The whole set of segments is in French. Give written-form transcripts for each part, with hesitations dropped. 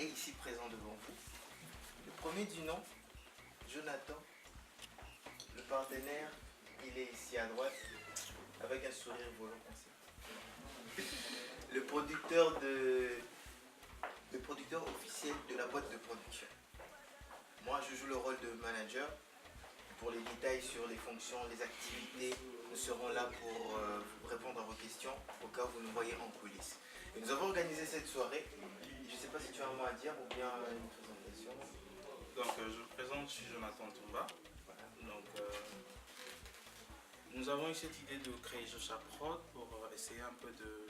est ici présent devant vous. Le premier du nom, Jonathan. Le partenaire, il est ici à droite, avec un sourire volant. Le producteur officiel de la boîte de production. Moi, je joue le rôle de manager. Pour les détails sur les fonctions, les activités, nous serons là pour répondre à vos questions au cas où vous nous voyez en coulisses. Et nous avons organisé cette soirée. Je ne sais pas si tu as un mot à dire ou bien une présentation. Donc, je me présente, je suis Jonathan Toumba. Donc, nous avons eu cette idée de créer Jocha Prod pour essayer un peu de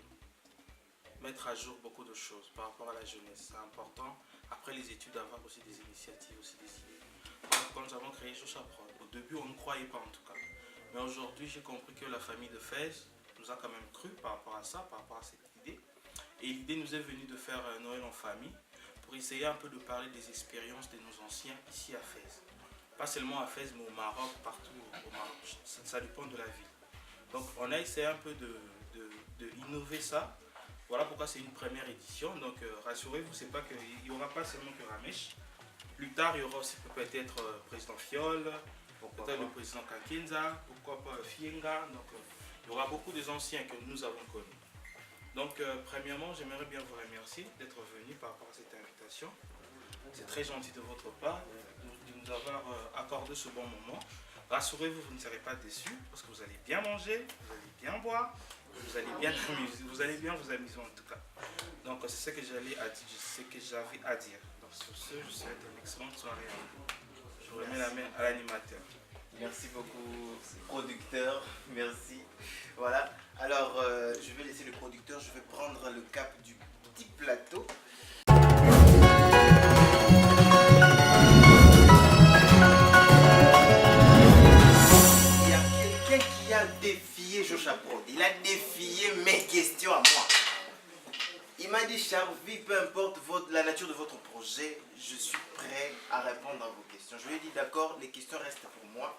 mettre à jour beaucoup de choses par rapport à la jeunesse. C'est important, après les études, d'avoir aussi des initiatives, aussi des idées. Donc, quand nous avons créé Jocha Prod, au début, on ne croyait pas en tout cas. Mais aujourd'hui, j'ai compris que la famille de Fès nous a quand même cru par rapport à ça, par rapport à cette idée. Et l'idée nous est venue de faire Noël en famille pour essayer un peu de parler des expériences de nos anciens ici à Fès. Pas seulement à Fès, mais au Maroc, partout au Maroc. Ça dépend de la ville. Donc, on a essayé un peu de innover ça. Voilà pourquoi c'est une première édition. Donc, rassurez-vous, c'est pas qu'il n'y aura pas seulement que Ramesh. Plus tard, il y aura aussi peut-être président Fiol, peut-être le président Kakenza, pourquoi pas Fienga. Donc, il y aura beaucoup des anciens que nous avons connus. Donc, premièrement, j'aimerais bien vous remercier d'être venu par rapport à cette invitation. C'est très gentil de votre part de nous avoir accordé ce bon moment. Rassurez-vous, vous ne serez pas déçus parce que vous allez bien manger, vous allez bien boire, vous allez bien vous amuser en tout cas. Donc, c'est ce que j'avais à dire. Donc, sur ce, je souhaite une excellente soirée à vous. Je remets la main à l'animateur. Merci beaucoup, producteur. Merci. Voilà. Alors, je vais laisser le producteur. Je vais prendre le cap du petit plateau. Il y a quelqu'un qui a défié Jocha Prod. Il a défié mes questions à moi. Il m'a dit, Charvi, peu importe la nature de votre projet, je suis prêt à répondre à vos questions. Je lui ai dit, d'accord, les questions restent pour moi.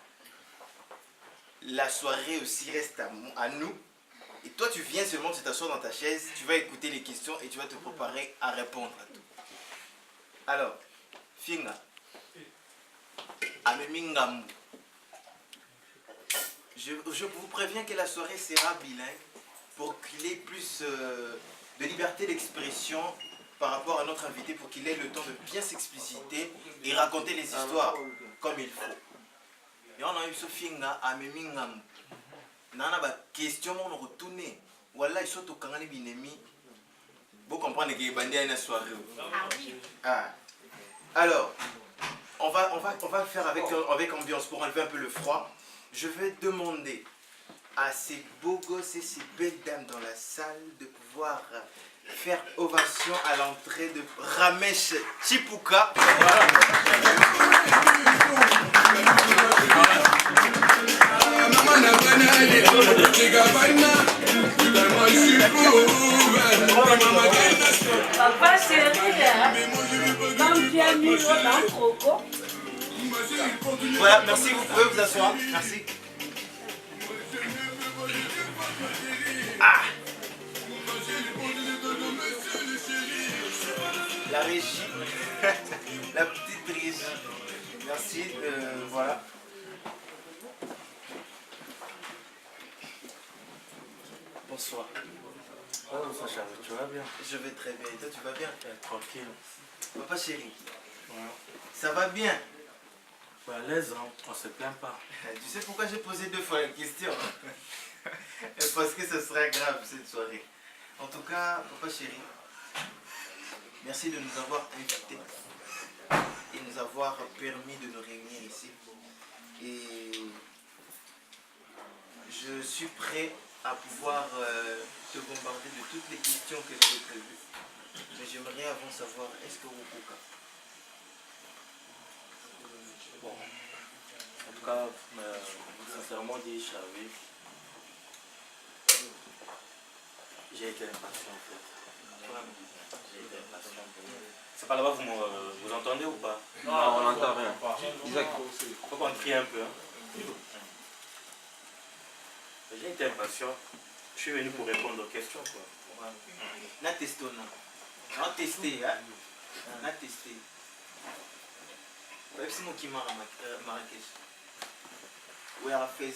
La soirée aussi reste à nous. Et toi, tu viens seulement de t'asseoir dans ta chaise, tu vas écouter les questions et tu vas te préparer à répondre à tout. Alors, Finga, Amemingam, je vous préviens que la soirée sera bilingue pour qu'il ait plus de liberté d'expression par rapport à notre invité, pour qu'il ait le temps de bien s'expliciter et raconter les histoires comme il faut. Et on a eu ce Finga, Amemingam. Nana ba question on retourne. Voilà, ils sont au Kangani Binemi. Vous comprenez que bandé à une soirée. Ah oui. Ah. Alors, on va le faire avec ambiance pour enlever un peu le froid. Je vais demander à ces beaux gosses et ces belles dames dans la salle de pouvoir faire ovation à l'entrée de Ramesh Chipuka. Voilà. Papa chérie, comme tu as mis dans Croco. Voilà, merci, vous pouvez vous asseoir. Merci. Ah. La régie, la petite régie. Merci, voilà. Bonsoir. Oh, ça charge, tu vas bien? Je vais très bien. Et toi, tu vas bien? Tranquille. Papa chéri, Ouais. ça va bien? À l'aise, hein? On se plaint pas. Tu sais pourquoi j'ai posé 2 fois la question? Parce que ce serait grave cette soirée. En tout cas, papa chéri, merci de nous avoir invités et nous avoir permis de nous réunir ici. Et je suis prêt à pouvoir te bombarder de toutes les questions que j'avais prévues. Mais j'aimerais avant savoir, est-ce que Rukuka? Bon. En tout cas, sincèrement dit, Charvi, j'ai été impatient en fait. J'ai été impatient. C'est pas là-bas, vous entendez ou pas? Non, on n'entend rien. Isaac, faut qu'on crie un peu. Hein. J'ai été impatient. Je suis venu pour répondre aux questions. Quoi. Na testo non. On testé, hein? On a testé. C'est moi qui m'a Marrakech. Oui, à fait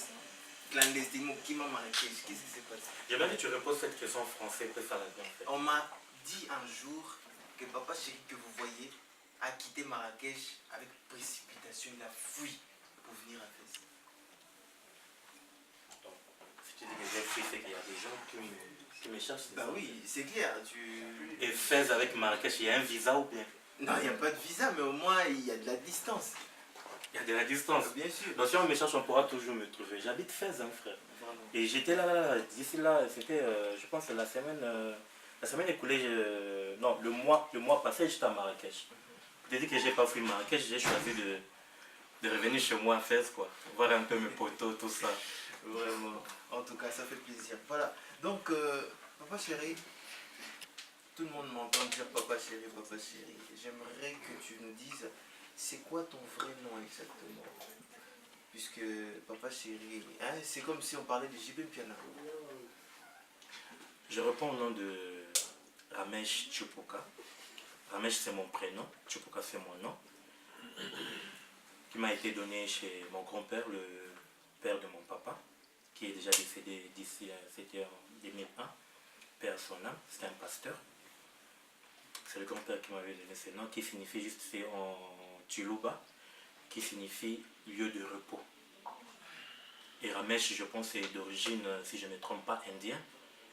clandestinement qui m'a Marrakech. Qu'est-ce qui s'est passé? J'aimerais que tu reposes cette question en français, après ça la bien fait. On m'a dit un jour que papa chéri que vous voyez a quitté Marrakech avec précipitation. Il a fui pour venir à Fès. Donc, si tu dis que j'ai fui, c'est qu'il y a des gens qui me cherchent. Bah oui, c'est clair. Et Fès avec Marrakech, il y a un visa ou bien? Non, il n'y a pas de visa, mais au moins il y a de la distance. Il y a de la distance. Bien sûr. Donc si on me cherche, on pourra toujours me trouver. J'habite Fès, hein, frère. Vraiment. Et j'étais là, d'ici là, c'était, je pense, la semaine écoulée, non, le mois passé, j'étais à Marrakech. J'ai dit que j'ai pas fui Marrakech, j'ai choisi de revenir chez moi à Fès, quoi. Voir un peu mes potos, tout ça. Vraiment. En tout cas, ça fait plaisir. Voilà. Donc, papa chéri, tout le monde m'entend dire papa chéri, papa chéri. J'aimerais que tu nous dises, c'est quoi ton vrai nom exactement? Puisque papa chéri, hein, c'est comme si on parlait de JB Piana. Je réponds au nom de Ramesh Chupuka. Ramesh, c'est mon prénom, Chupuka, c'est mon nom, qui m'a été donné chez mon grand-père, le père de mon papa, qui est déjà décédé d'ici, c'était en 2001, père à son âme, c'était un pasteur. C'est le grand-père qui m'avait donné ce nom, qui signifie juste, c'est en Tuluba, qui signifie lieu de repos. Et Ramesh, je pense, c'est d'origine, si je ne me trompe pas, indien,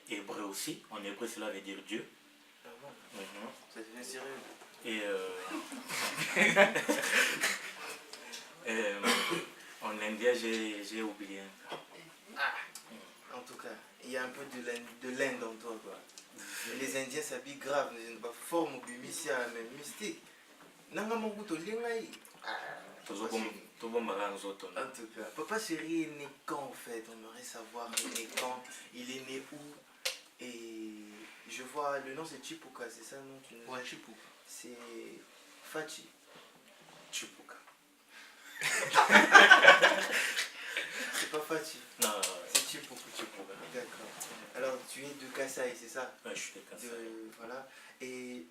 hébreu aussi. En hébreu, cela veut dire Dieu. Ah bon? Ça devient sérieux. Et en indien, j'ai oublié. Ah. En tout cas, il y a un peu de l'Inde en toi, quoi. Et les Indiens s'habillent grave, ils forment au bimisia, même mystique. Nanga Moguto, Lengai. En tout cas, papa chéri est né quand en fait? On aimerait savoir, il est né quand, il est né où? Et je vois, le nom c'est Chipuka, c'est ça le nom? Ouais, Chipuka. C'est Fachi. Chupuka. C'est pas Fachi. Non, C'est Chipuka. D'accord. Alors tu es de Kasaï, c'est ça? ouais, je suis de Kasaï. Voilà. Et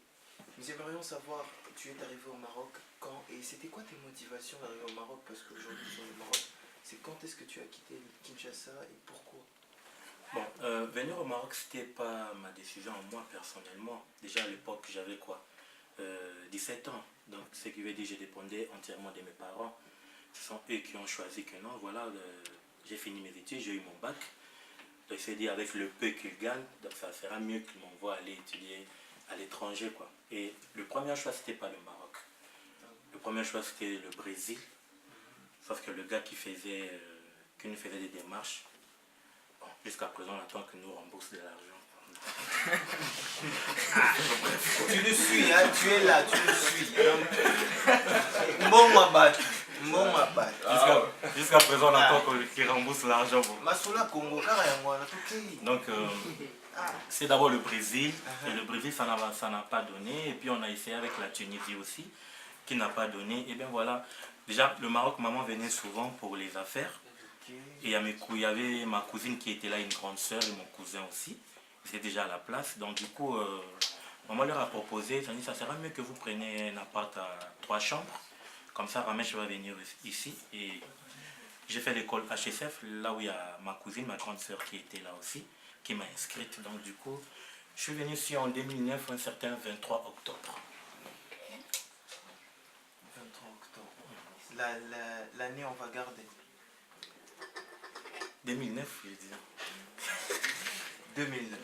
nous aimerions savoir, tu es arrivé au Maroc quand? Et c'était quoi tes motivations d'arriver au Maroc? Parce qu'aujourd'hui tu es au Maroc. C'est quand est-ce que tu as quitté Kinshasa et pourquoi? Bon, venir au Maroc, c'était pas ma décision, moi personnellement. Déjà à l'époque, j'avais quoi, 17 ans. Donc, ce qui veut dire que je dépendais entièrement de mes parents. Ce sont eux qui ont choisi que non, voilà, j'ai fini mes études, j'ai eu mon bac. Donc, c'est dit avec le peu qu'ils gagnent, donc ça sera mieux qu'ils m'envoient aller étudier à l'étranger, quoi. Et le premier choix, c'était pas le Maroc. Le premier choix, c'était le Brésil. Sauf que le gars qui nous faisait des démarches, bon, jusqu'à présent, on attend que nous rembourse de l'argent. Tu le suis, hein, tu es là, tu le suis. Bon Mabat. Bon Mabat. Jusqu'à présent, on attend qu'il rembourse l'argent. Bon. Masula Congo, Donc, c'est d'abord le Brésil. Et le Brésil, ça n'a pas donné. Et puis, on a essayé avec la Tunisie aussi, qui n'a pas donné. Et bien voilà. Déjà, le Maroc, maman venait souvent pour les affaires. Et il y avait ma cousine qui était là, une grande soeur, et mon cousin aussi. Ils étaient déjà à la place. Donc du coup, maman leur a proposé, ça dit, ça sera mieux que vous preniez un appart à 3 chambres. Comme ça, Ramesh va venir ici. Et j'ai fait l'école HSF, là où il y a ma cousine, ma grande soeur qui était là aussi, qui m'a inscrite. Donc du coup, je suis venu ici en 2009, un certain 23 octobre. 23 octobre. L'année, on va garder. 2009, je veux dire. 2009.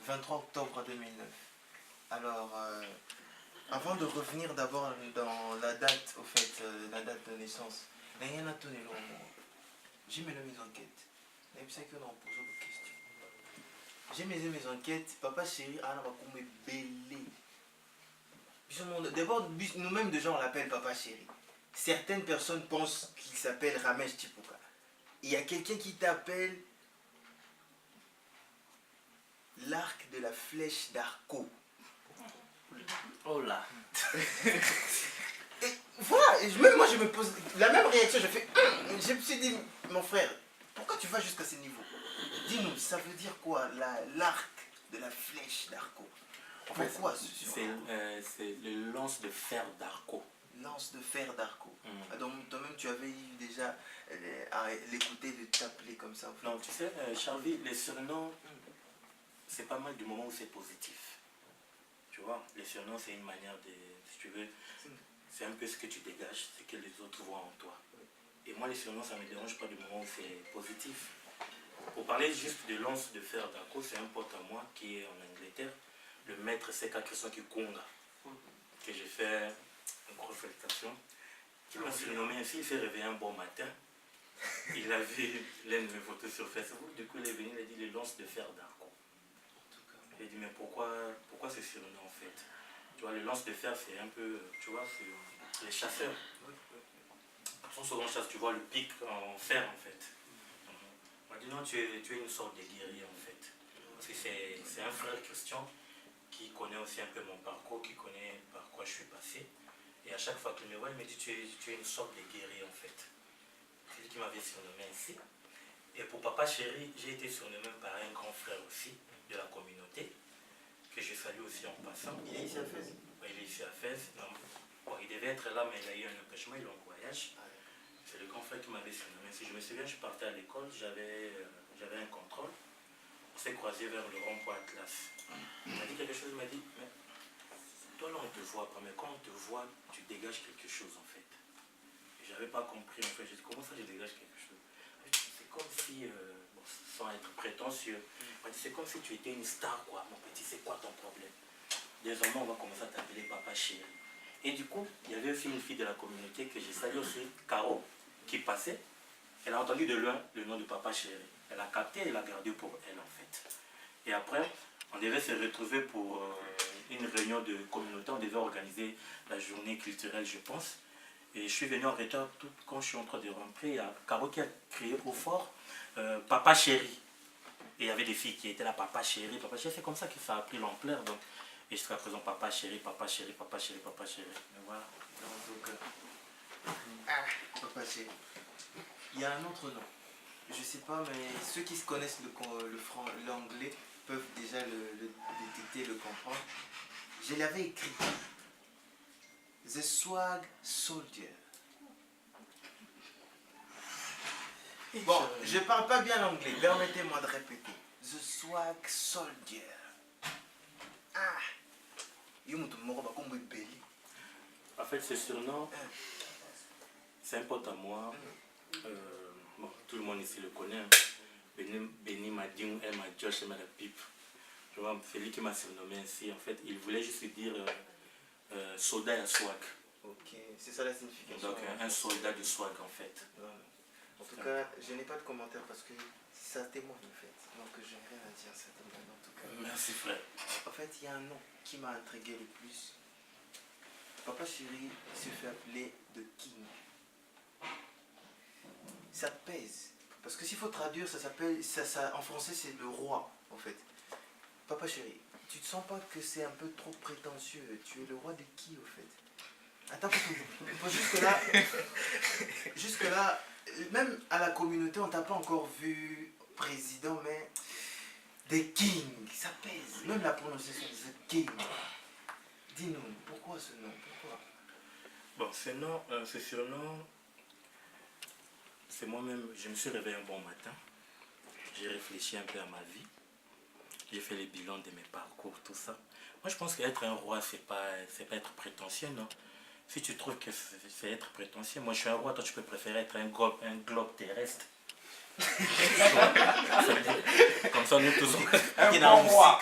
23 octobre 2009. Alors, avant de revenir d'abord dans la date, au fait, la date de naissance, j'ai mis mes enquêtes. J'ai mes enquêtes. Papa chéri, d'abord, nous-mêmes déjà on l'appelle papa chéri. Certaines personnes pensent qu'il s'appelle Ramesh Chipuka. Il y a quelqu'un qui t'appelle l'arc de la flèche d'Arco. Oh là. Et voilà, même moi je me pose la même réaction, je me suis dit, mon frère, pourquoi tu vas jusqu'à ce niveau? Dis-nous, ça veut dire quoi l'arc de la flèche d'Arco? En fait, Pourquoi ce surnom? c'est le lance de fer d'Arco. Lance de fer d'Arco. Mm. Donc toi-même tu avais eu déjà à l'écouter de t'appeler comme ça. En fait. Non, tu sais, Charlie, les surnoms, c'est pas mal du moment où c'est positif. Tu vois, les surnoms, c'est une manière de, si tu veux, c'est un peu ce que tu dégages, ce que les autres voient en toi. Et moi, les surnoms, ça ne me dérange pas du moment où c'est positif. Pour parler juste de lance de fer d'Arco, c'est un pote à moi qui est en Angleterre, le maître Seka Christian Kikunga, que j'ai fait une grosse félicitation, qui m'a surnommé ainsi. Il s'est réveillé un bon matin. Il a vu l'un de mes photos sur Facebook, du coup il est venu, il a dit le lance de fer d'Arco. Il a dit mais pourquoi ce surnom en fait? Tu vois, le lance de fer c'est un peu, tu vois, c'est les chasseurs. Ils sont souvent chasseurs, tu vois le pic en fer en fait. On m'a dit non, tu es une sorte de guerrier en fait. Parce que c'est un frère Christian qui connaît aussi un peu mon parcours, qui connaît par quoi je suis passé. Et à chaque fois qu'il me voit, il me dit tu es une sorte de guerrier en fait. C'est lui qui m'avait surnommé ainsi. Et pour Papa Chéri, j'ai été surnommé par un grand frère aussi de la communauté, que je salue aussi en passant. Il est ici à Fès? Oui, il est ici à Fès. Bon, il devait être là, mais il a eu un empêchement, il est en voyage. C'est le grand frère qui m'avait surnommé ainsi. Je me souviens, je partais à l'école, j'avais un contrôle. On s'est croisé vers le rond-point Atlas. Il m'a dit quelque chose, il m'a dit, mais toi là on ne te voit pas, mais quand on te voit, tu dégages quelque chose en fait. Je n'avais pas compris en fait, j'ai dit comment ça je dégage quelque chose. C'est comme si, bon, sans être prétentieux, c'est comme si tu étais une star quoi, mon petit, c'est quoi ton problème? Désormais on va commencer à t'appeler Papa Chéri. Et du coup, il y avait aussi une fille de la communauté que j'ai saluée aussi, Caro, qui passait. Elle a entendu de loin le nom de Papa Chéri. Elle a capté et elle a gardé pour elle en fait. Et après, on devait se retrouver pour une réunion de communauté, on devait organiser la journée culturelle je pense. Et je suis venu en retard tout quand je suis en train de rentrer. Il y a Caro qui a crié au fort Papa Chéri. Et il y avait des filles qui étaient là, Papa Chéri, Papa Chéri. C'est comme ça que ça a pris l'ampleur. Donc, et jusqu'à présent, Papa Chéri, Papa Chéri, Papa Chéri, Papa Chéri. Mais voilà. Donc, Papa Chéri. Il y a un autre nom. Je sais pas, mais ceux qui se connaissent l'anglais peuvent déjà le détecter, le comprendre. Je l'avais écrit. The Swag Soldier. Bon, je parle pas bien l'anglais, permettez-moi de répéter. The Swag Soldier. Ah. En fait, ce surnom, c'est un pote à moi. Bon, tout le monde ici le connaît. Benny Madiou, Emma Josh, Emma la pipe. Tu vois, c'est lui qui m'a surnommé ainsi. En fait, il voulait juste dire soldat à swag. Ok, c'est ça la signification. Donc, un soldat de swag en fait. Voilà. En tout cas, je n'ai pas de commentaires parce que ça témoigne en fait. Donc, je n'ai rien à dire, ça témoigne en tout cas. Merci frère. En fait, il y a un nom qui m'a intrigué le plus. Papa Chéri se fait appeler The King. Ça pèse. Parce que s'il faut traduire, ça s'appelle, en français, c'est le roi, en fait. Papa Chéri, tu te sens pas que c'est un peu trop prétentieux? Tu es le roi de qui, au fait? Attends, jusque-là, même à la communauté, on t'a pas encore vu président, mais The King, ça pèse. Même la prononciation de The King. Dis-nous, pourquoi ce nom? Pourquoi? Bon, ce surnom, c'est moi-même, je me suis réveillé un bon matin. J'ai réfléchi un peu à ma vie. J'ai fait le bilan de mes parcours, tout ça. Moi, je pense qu'être un roi, c'est pas être prétentieux, non? Si tu trouves que c'est être prétentieux, moi je suis un roi, toi tu peux préférer être un globe terrestre. Comme ça, nous tous. Un bon roi.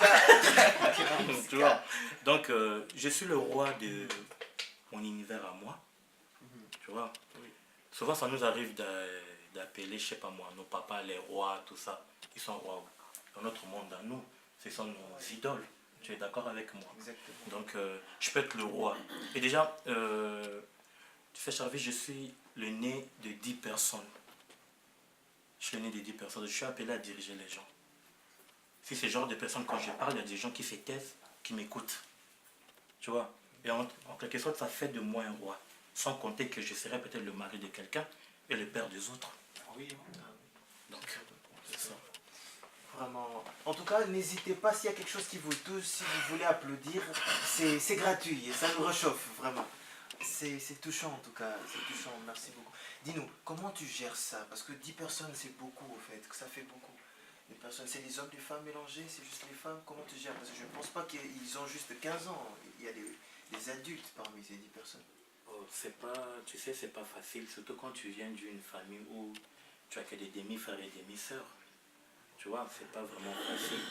Tu vois? Donc, je suis le roi de mon univers à moi. Tu vois? Souvent, ça nous arrive d'appeler, je sais pas moi, nos papas, les rois, tout ça. Ils sont rois dans notre monde, à nous. Ce sont nos idoles. Tu es d'accord avec moi? Exactement. Donc, je peux être le roi. Et déjà, tu sais, Charlie, je suis le né de 10 personnes. Je suis le né de 10 personnes. Je suis appelé à diriger les gens. Si c'est ce genre de personnes, quand je parle, il y a des gens qui se taisent, qui m'écoutent. Tu vois? Et en quelque sorte, ça fait de moi un roi. Sans compter que je serai peut-être le mari de quelqu'un et le père des autres. Oui. Donc, c'est ça. Vraiment. En tout cas, n'hésitez pas s'il y a quelque chose qui vous touche, si vous voulez applaudir, c'est gratuit et ça nous réchauffe vraiment. C'est touchant en tout cas, c'est touchant, merci beaucoup. Dis-nous, comment tu gères ça? Parce que 10 personnes c'est beaucoup en fait, ça fait beaucoup. Les personnes, c'est les hommes, les femmes mélangés, c'est juste les femmes, comment tu gères? Parce que je ne pense pas qu'ils ont juste 15 ans, il y a des adultes parmi ces 10 personnes. Oh, c'est pas, tu sais, c'est pas facile, surtout quand tu viens d'une famille où tu as que des demi-frères et demi-sœurs. Tu vois, c'est pas vraiment facile.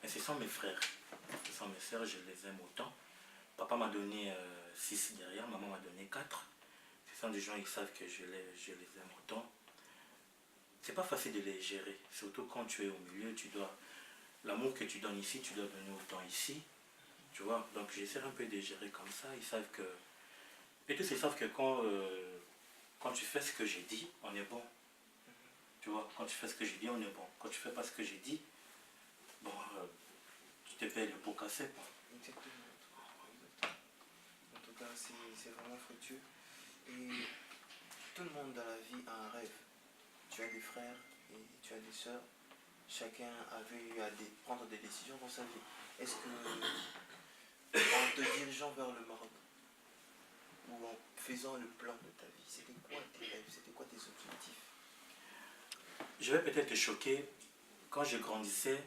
Mais ce sont mes frères, ce sont mes sœurs, je les aime autant. Papa m'a donné 6 derrière, maman m'a donné 4. Ce sont des gens qui savent que je les aime autant. C'est pas facile de les gérer, surtout quand tu es au milieu, tu dois... L'amour que tu donnes ici, tu dois donner autant ici. Tu vois, donc j'essaie un peu de gérer comme ça. Ils savent que... Et tous ils savent que quand tu fais ce que j'ai dit, on est bon. Tu vois, quand tu fais ce que j'ai dit, on est bon. Quand tu fais pas ce que j'ai dit, bon, tu te payes le pot cassé, quoi. Exactement. En tout cas, c'est vraiment fructueux. Et tout le monde dans la vie a un rêve. Tu as des frères et tu as des sœurs. Chacun avait eu à prendre des décisions dans sa vie. Est-ce que, en te dirigeant vers le Maroc, ou en faisant le plan de ta vie, c'était quoi tes rêves, c'était quoi tes objectifs? Je vais peut-être te choquer. Quand je grandissais,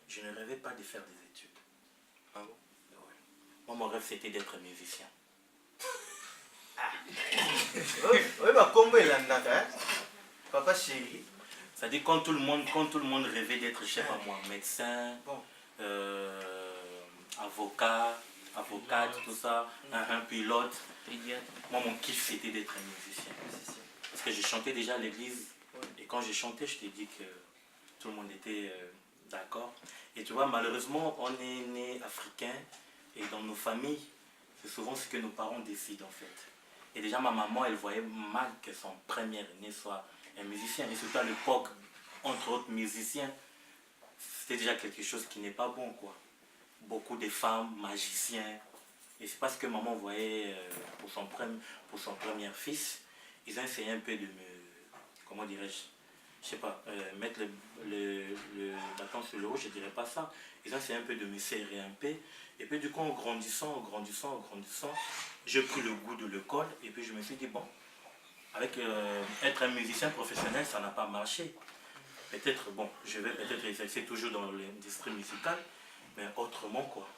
je ne rêvais pas de faire des études. Ah bon? Ouais. Moi, mon rêve, c'était d'être musicien. Oui, bah, comment il en a fait? Papa chéri. C'est-à-dire quand tout le monde rêvait d'être, je sais pas moi, médecin, Bon. avocate, tout ça, un pilote. Moi, mon kiff, c'était d'être un musicien. Parce que je chantais déjà à l'église. Et quand j'ai chanté, je t'ai dit que tout le monde était d'accord. Et tu vois, malheureusement, on est né africain. Et dans nos familles, c'est souvent ce que nos parents décident en fait. Et déjà, ma maman, elle voyait mal que son premier aîné soit un musicien. Et surtout à l'époque, entre autres musiciens, c'était déjà quelque chose qui n'est pas bon, quoi. Beaucoup de femmes, magiciens. Et c'est parce que maman voyait pour son premier fils, ils ont essayé un peu de me, comment dirais-je sais pas, mettre le bâton sur le haut, je dirais pas ça. Ils ont essayé un peu de me serrer un peu. Et puis du coup, en grandissant, j'ai pris le goût de l'école. Et puis je me suis dit, bon, avec être un musicien professionnel, ça n'a pas marché. Peut-être, bon, je vais peut-être exercer toujours dans l'industrie musicale, mais autrement, quoi.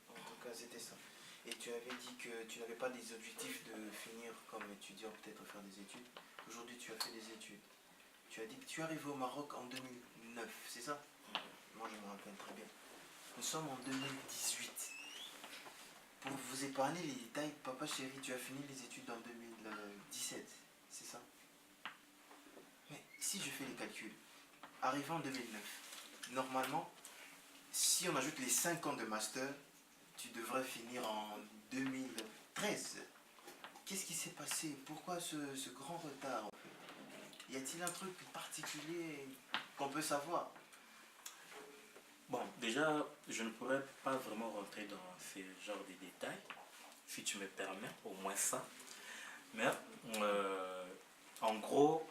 En tout cas, c'était ça. Et tu avais dit que tu n'avais pas des objectifs de finir comme étudiant, peut-être faire des études. Aujourd'hui, tu as fait des études. Tu as dit que tu es arrivé au Maroc en 2009, c'est ça? Moi, je me rappelle très bien. Nous sommes en 2018. Pour vous épargner les détails, papa chéri, tu as fini les études en 2017, c'est ça? Mais si je fais les calculs, arrivé en 2009, normalement, si on ajoute les 5 ans de master, tu devrais finir en 2013. Qu'est-ce qui s'est passé? Pourquoi ce grand retard en fait? Y a-t-il un truc particulier qu'on peut savoir? Bon, déjà, je ne pourrais pas vraiment rentrer dans ce genre de détails, si tu me permets, au moins ça. Mais, en gros,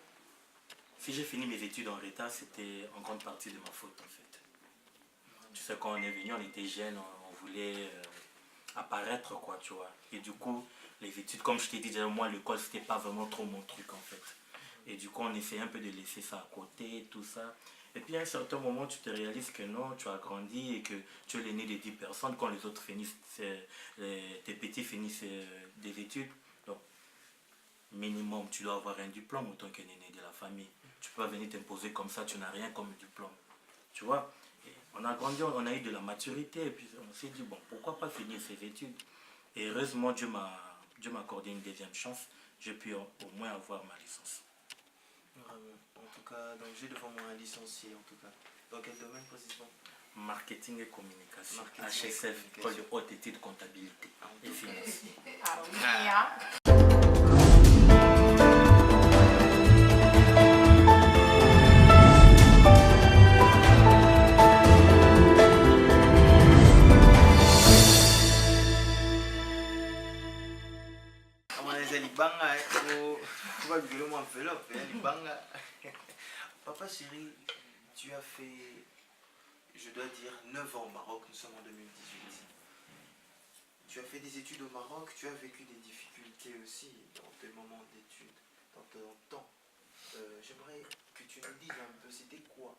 si j'ai fini mes études en retard, c'était en grande partie de ma faute, en fait. Tu sais, quand on est venu, on était jeunes, on voulait apparaître, quoi, tu vois. Et du coup, les études, comme je t'ai dit déjà, moi, l'école, c'était pas vraiment trop mon truc, en fait. Et du coup, on essayait un peu de laisser ça à côté, tout ça. Et puis, à un certain moment, tu te réalises que non, tu as grandi et que tu es l'aîné des 10 personnes quand les autres finissent, tes petits finissent des études. Donc, minimum, tu dois avoir un diplôme autant qu'un aîné de la famille. Tu peux pas venir t'imposer comme ça, tu n'as rien comme diplôme. Tu vois? Et on a grandi, on a eu de la maturité et puis on s'est dit, bon, pourquoi pas finir ses études? Et heureusement, Dieu m'a accordé une deuxième chance. J'ai pu au moins avoir ma licence. En tout cas, donc j'ai devant moi un licencié en tout cas. Dans quel domaine précisément? Marketing et communication. Marketing et HSF, communication. école de haute étude comptabilité et finance. Ah oui, hein. Libanga, papa chéri, tu as fait, je dois dire, 9 ans au Maroc, nous sommes en 2018. Tu as fait des études au Maroc, tu as vécu des difficultés aussi dans tes moments d'études, dans ton temps. J'aimerais que tu nous dises un peu, c'était quoi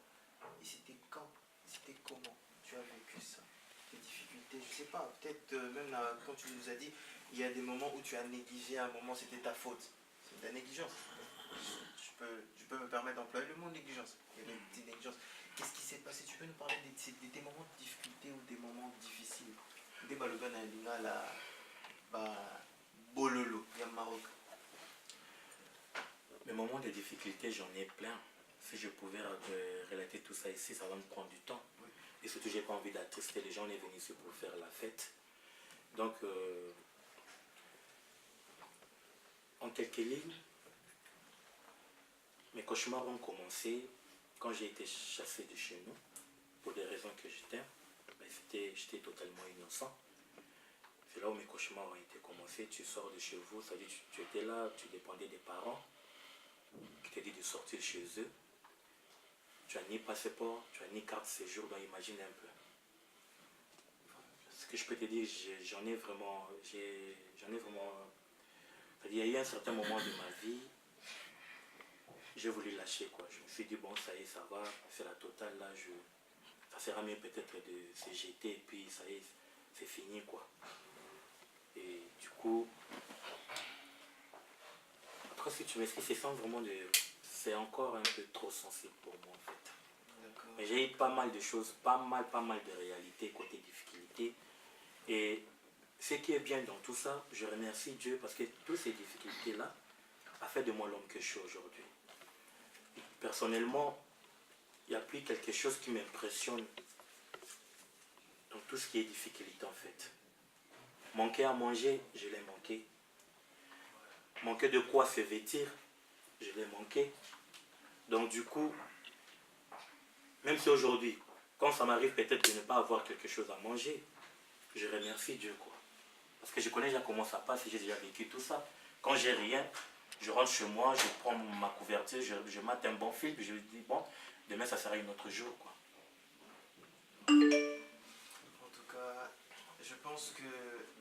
et c'était quand, c'était comment tu as vécu ça, tes difficultés, je sais pas, peut-être même là, quand tu nous as dit, il y a des moments où tu as négligé, un moment c'était ta faute, c'est de la négligence. Je peux me permettre d'employer le mot négligence. Il y a des négligences. Qu'est-ce qui s'est passé? Tu peux nous parler des moments de difficulté ou des moments difficiles? Des balogans à l'ina la bololo, il y a Maroc. Mes moments de difficulté, j'en ai plein. Si je pouvais relater tout ça ici, ça va me prendre du temps. Oui. Et surtout, j'ai pas envie d'attrister les gens. On est venu ici pour faire la fête. Donc, en quelques lignes, mes cauchemars ont commencé quand j'ai été chassé de chez nous, pour des raisons que j'étais. J'étais totalement innocent. C'est là où mes cauchemars ont été commencés. Tu sors de chez vous, ça veut dire tu étais là, tu dépendais des parents qui t'ont dit de sortir chez eux. Tu n'as ni passeport, tu n'as ni carte séjour, donc imagine un peu. Ce que je peux te dire, j'en ai vraiment... C'est-à-dire, il y a eu un certain moment de ma vie, j'ai voulu lâcher, quoi. Je me suis dit, bon, ça y est, ça va, c'est la totale, là, ça sera mieux peut-être de se jeter, et puis ça y est, c'est fini, quoi. Et du coup, après, si tu m'expliques, c'est sans vraiment de... C'est encore un peu trop sensible pour moi, en fait. Mais j'ai eu pas mal de choses, pas mal de réalités côté difficultés. Et ce qui est bien dans tout ça, je remercie Dieu parce que toutes ces difficultés-là a fait de moi l'homme que je suis aujourd'hui. Personnellement, il n'y a plus quelque chose qui m'impressionne dans tout ce qui est difficulté, en fait. Manquer à manger, je l'ai manqué. Manquer de quoi se vêtir, je l'ai manqué. Donc du coup, même si aujourd'hui, quand ça m'arrive peut-être de ne pas avoir quelque chose à manger, je remercie Dieu, quoi. Parce que je connais déjà comment ça passe et j'ai déjà vécu tout ça. Quand j'ai rien, je rentre chez moi, je prends ma couverture, je mate un bon film, puis je me dis, bon, demain ça sera un autre jour, quoi. En tout cas, je pense que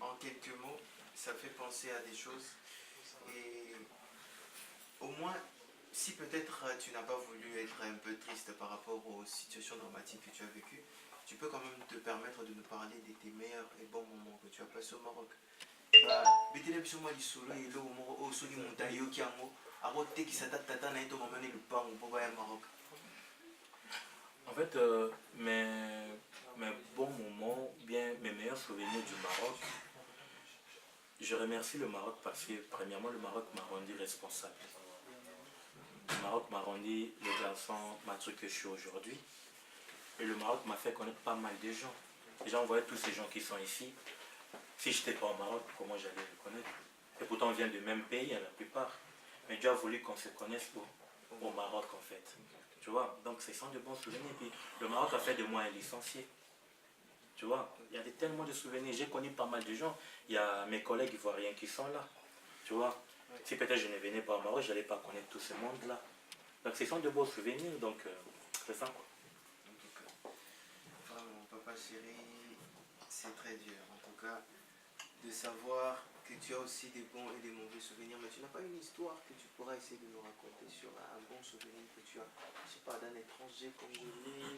en quelques mots, ça fait penser à des choses. Et au moins, si peut-être tu n'as pas voulu être un peu triste par rapport aux situations dramatiques que tu as vécues, tu peux quand même te permettre de nous parler de tes meilleurs et bons moments que tu as passés au Maroc. En fait, mes bons moments, bien mes meilleurs souvenirs du Maroc, je remercie le Maroc parce que, premièrement, le Maroc m'a rendu responsable. Le Maroc m'a rendu le garçon mature que je suis aujourd'hui. Et le Maroc m'a fait connaître pas mal de gens. Les gens voyaient tous ces gens qui sont ici. Si je n'étais pas au Maroc, comment j'allais les connaître? Et pourtant, on vient du même pays, la plupart. Mais Dieu a voulu qu'on se connaisse au Maroc, en fait. Tu vois? Donc, ce sont de bons souvenirs. Puis, le Maroc a fait de moi un licencié. Tu vois? Il y a tellement de souvenirs. J'ai connu pas mal de gens. Il y a mes collègues ivoiriens qui sont là. Tu vois? Si peut-être je ne venais pas au Maroc, je n'allais pas connaître tout ce monde-là. Donc, ce sont de beaux souvenirs. Donc, c'est ça, quoi. Vraiment, papa chéri, c'est très dur. En tout cas, de savoir que tu as aussi des bons et des mauvais souvenirs, mais tu n'as pas une histoire que tu pourras essayer de nous raconter sur un bon souvenir que tu as, je sais pas, d'un étranger congolais,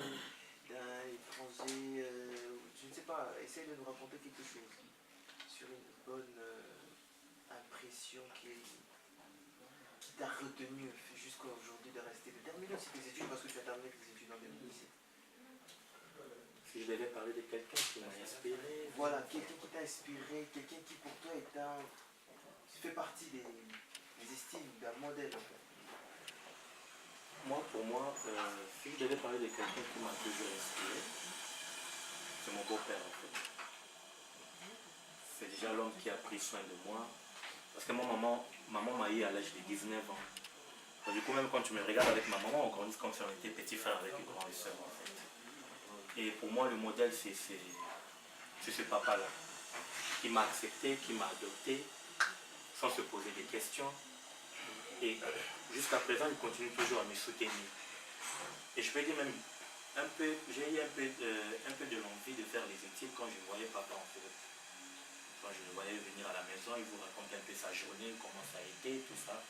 d'un étranger, je ne sais pas, essaye de nous raconter quelque chose sur une bonne impression qui t'a retenu jusqu'à aujourd'hui de rester, de terminer aussi tes études, parce que tu as terminé tes études en 2017. Si je devais parler de quelqu'un qui m'a inspiré... Voilà, quelqu'un qui t'a inspiré, quelqu'un qui pour toi est fait partie des estimes, d'un modèle en fait. Moi, pour moi, si je devais parler de quelqu'un qui m'a toujours inspiré, c'est mon beau-père en fait. C'est déjà l'homme qui a pris soin de moi. Parce que moi, maman m'a eu à l'âge de 19 ans. Donc, du coup, même quand tu me regardes avec ma maman, on grandit comme si on était petit frère avec une grande soeur en fait. Et pour moi, le modèle, c'est ce papa-là, qui m'a accepté, qui m'a adopté, sans se poser des questions. Et jusqu'à présent, il continue toujours à me soutenir. Et je peux dire même, j'ai eu un peu de l'envie de faire les études quand je voyais papa en fait. Quand je le voyais venir à la maison, il vous raconte un peu sa journée, comment ça a été, tout ça.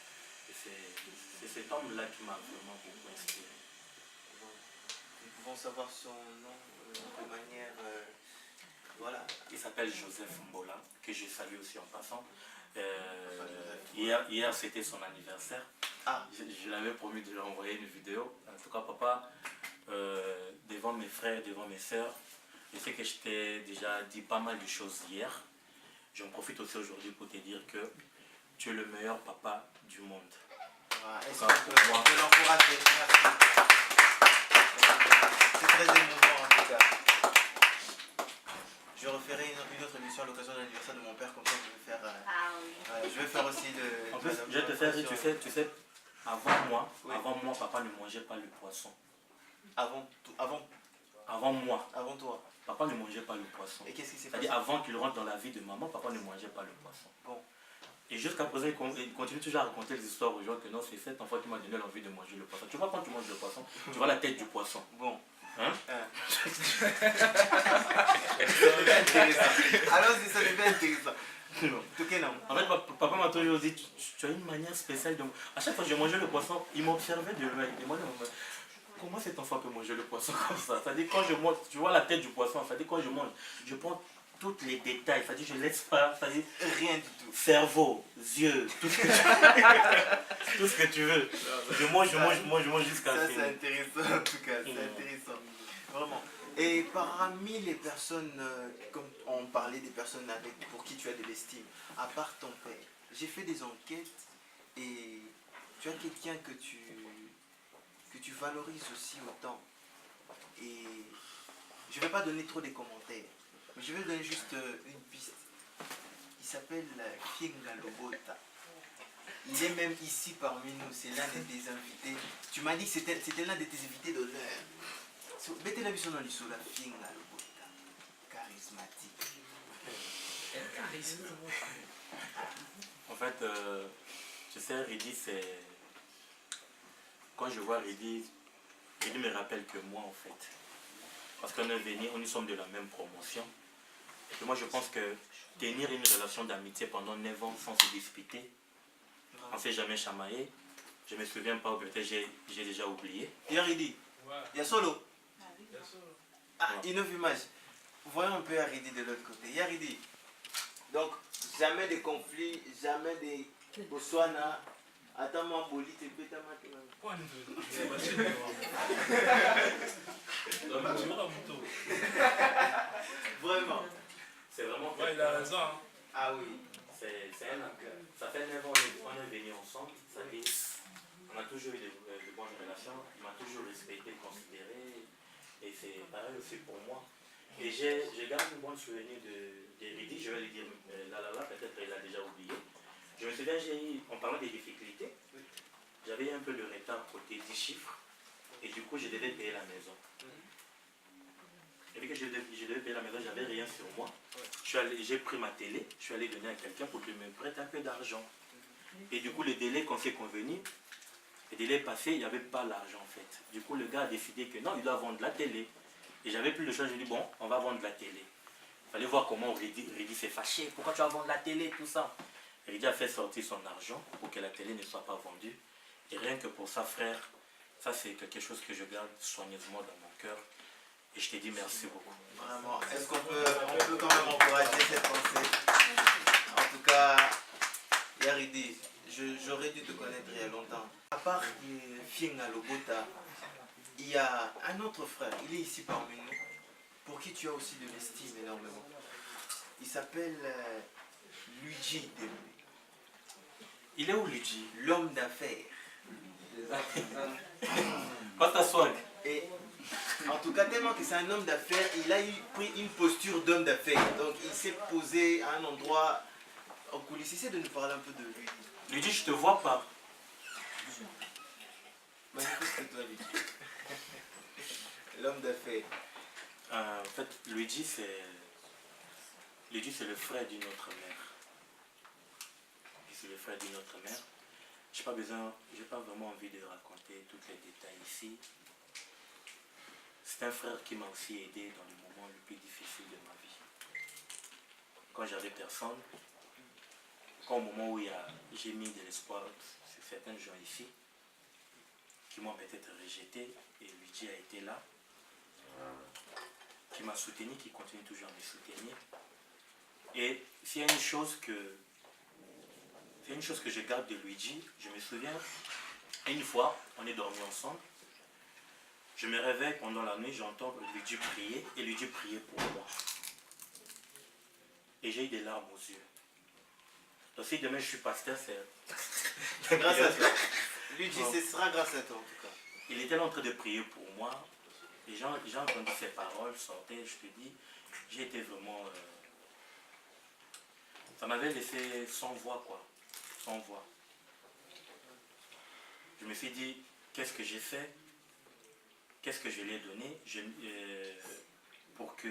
Et c'est cet homme-là qui m'a vraiment beaucoup inspiré. Nous pouvons savoir son nom de manière... voilà. Il s'appelle Joseph Mbola, que je salue aussi en passant. Hier c'était son anniversaire. Ah. Je l'avais promis de lui envoyer une vidéo. En tout cas, papa, devant mes frères, devant mes soeurs, je sais que je t'ai déjà dit pas mal de choses hier. J'en profite aussi aujourd'hui pour te dire que tu es le meilleur papa du monde. Est-ce qu'on peut l'encourager? Merci. C'est très émouvant en tout cas. Je referai une autre émission à l'occasion de l'anniversaire de mon père, comme ça je vais faire, je vais faire aussi de... En plus, je vais te faire rire, tu sais, avant moi, papa ne mangeait pas le poisson. Avant moi. Avant toi. Papa ne mangeait pas le poisson. Et qu'est-ce qui s'est passé? C'est-à-dire avant qu'il rentre dans la vie de maman, papa ne mangeait pas le poisson. Bon. Et jusqu'à présent, il continue toujours à raconter les histoires aux gens que non, c'est cet enfant qui m'a donné l'envie de manger le poisson. Tu vois, quand tu manges le poisson, tu vois la tête du poisson. Bon. Hein? Ça devient intéressant. Alors, ça devient intéressant. Tout cas, non. En fait, papa m'a toujours dit, tu as une manière spéciale de... À chaque fois que je mangeais le poisson, il m'observait de loin. Il demandait, comment cet enfant peut manger le poisson comme ça? C'est-à-dire, quand je mange, tu vois la tête du poisson, c'est-à-dire, quand je mange, je prends tous les détails, c'est-à-dire, je ne laisse pas, c'est-à-dire, rien du tout. Cerveau, yeux, tout ce que tu veux. Tout ce que tu veux. Je mange jusqu'à ça, c'est intéressant, en tout cas, c'est intéressant. Vraiment. Et parmi les personnes, comme on parlait des personnes pour qui tu as de l'estime, à part ton père, j'ai fait des enquêtes et tu as quelqu'un que tu valorises aussi autant. Et je ne vais pas donner trop des commentaires, mais je vais donner juste une piste. Il s'appelle Fienga Lobota. Il est même ici parmi nous, c'est l'un de tes invités. Tu m'as dit que c'était l'un de tes invités d'honneur. Mettez la vision dans l'issue, la Fienga Lobota. Charismatique. En fait, tu sais, Ridi, c'est... Quand je vois Ridi me rappelle que moi, en fait. Parce qu'on est venu, nous sommes de la même promotion. Et puis moi, je pense que tenir une relation d'amitié pendant 9 ans sans se disputer, on ne s'est jamais chamaillé. Je ne me souviens pas, peut-être j'ai déjà oublié. Il y a Ridi. Il y a Solo. Ah, une autre image. Voyons un peu Ridi de l'autre côté. Il y a Ridi. Donc, jamais de conflit, jamais de Botswana. Attends-moi, Boli, tu peux t'amatrer. Vraiment. C'est vraiment... Ouais, il a raison. Hein. Ah oui. Ça fait 9 ans qu'on est venus ensemble. On a toujours eu de bonnes relations. Il m'a toujours respecté, considéré. Et c'est pareil aussi pour moi. Et je garde un bon souvenir de Ridi. Je vais lui dire, peut-être qu'il a déjà oublié. Je me souviens, en parlant des difficultés, j'avais un peu de retard côté 10 chiffres. Et du coup, je devais payer la maison. Et vu que je devais payer la maison, j'avais rien sur moi. J'ai pris ma télé, je suis allé donner à quelqu'un pour qu'il me prête un peu d'argent. Et du coup, le délai qu'on s'est convenu, le délai passé, il n'y avait pas l'argent en fait. Du coup, le gars a décidé que non, il doit vendre la télé. Et j'avais plus le choix, je lui ai dit, bon, on va vendre la télé. Il fallait voir comment Ridi s'est fâché. Pourquoi tu vas vendre la télé, tout ça? Ridi a fait sortir son argent pour que la télé ne soit pas vendue. Et rien que pour ça, frère, ça c'est quelque chose que je garde soigneusement dans mon cœur. Et je te dis merci beaucoup. Vraiment. Est-ce qu'on peut quand même encourager cette pensée? En tout cas, Yaridi, j'aurais dû te connaître il y a longtemps. À part Fienga Lobota, il y a un autre frère, il est ici parmi nous, pour qui tu as aussi de l'estime énormément. Il s'appelle Luigi Dembe. Il est où Luigi? L'homme d'affaires. Pas ta swag. Et en tout cas, tellement que c'est un homme d'affaires, il a pris une posture d'homme d'affaires. Donc il s'est posé à un endroit en coulisses. Essaie de nous parler un peu de lui. Luigi, je te vois pas. Manifeste-toi, Luigi. L'homme d'affaires. En fait, Luigi, c'est le frère d'une autre mère. C'est le frère d'une autre mère. J'ai pas vraiment envie de raconter tous les détails ici. c'est un frère qui m'a aussi aidé dans les moments les plus difficiles de ma vie. Quand j'avais personne, quand au moment où j'ai mis de l'espoir sur certains gens ici, qui m'ont peut-être rejeté, et Luigi a été là, qui m'a soutenu, qui continue toujours à me soutenir. Et s'il y a une chose que je garde de Luigi, je me souviens, une fois, on est dormi ensemble, je me réveille pendant la nuit, j'entends Luigi prier, et Luigi priait pour moi. Et j'ai eu des larmes aux yeux. Donc si demain je suis pasteur, c'est... Grâce à toi. Luigi, ce sera grâce à toi en tout cas. Il était là en train de prier pour moi. Et j'ai entendu ces paroles sortir, je te dis, j'ai été vraiment... ça m'avait laissé sans voix, quoi. Sans voix. Je me suis dit, qu'est-ce que j'ai fait? Qu'est-ce que je lui ai donné pour que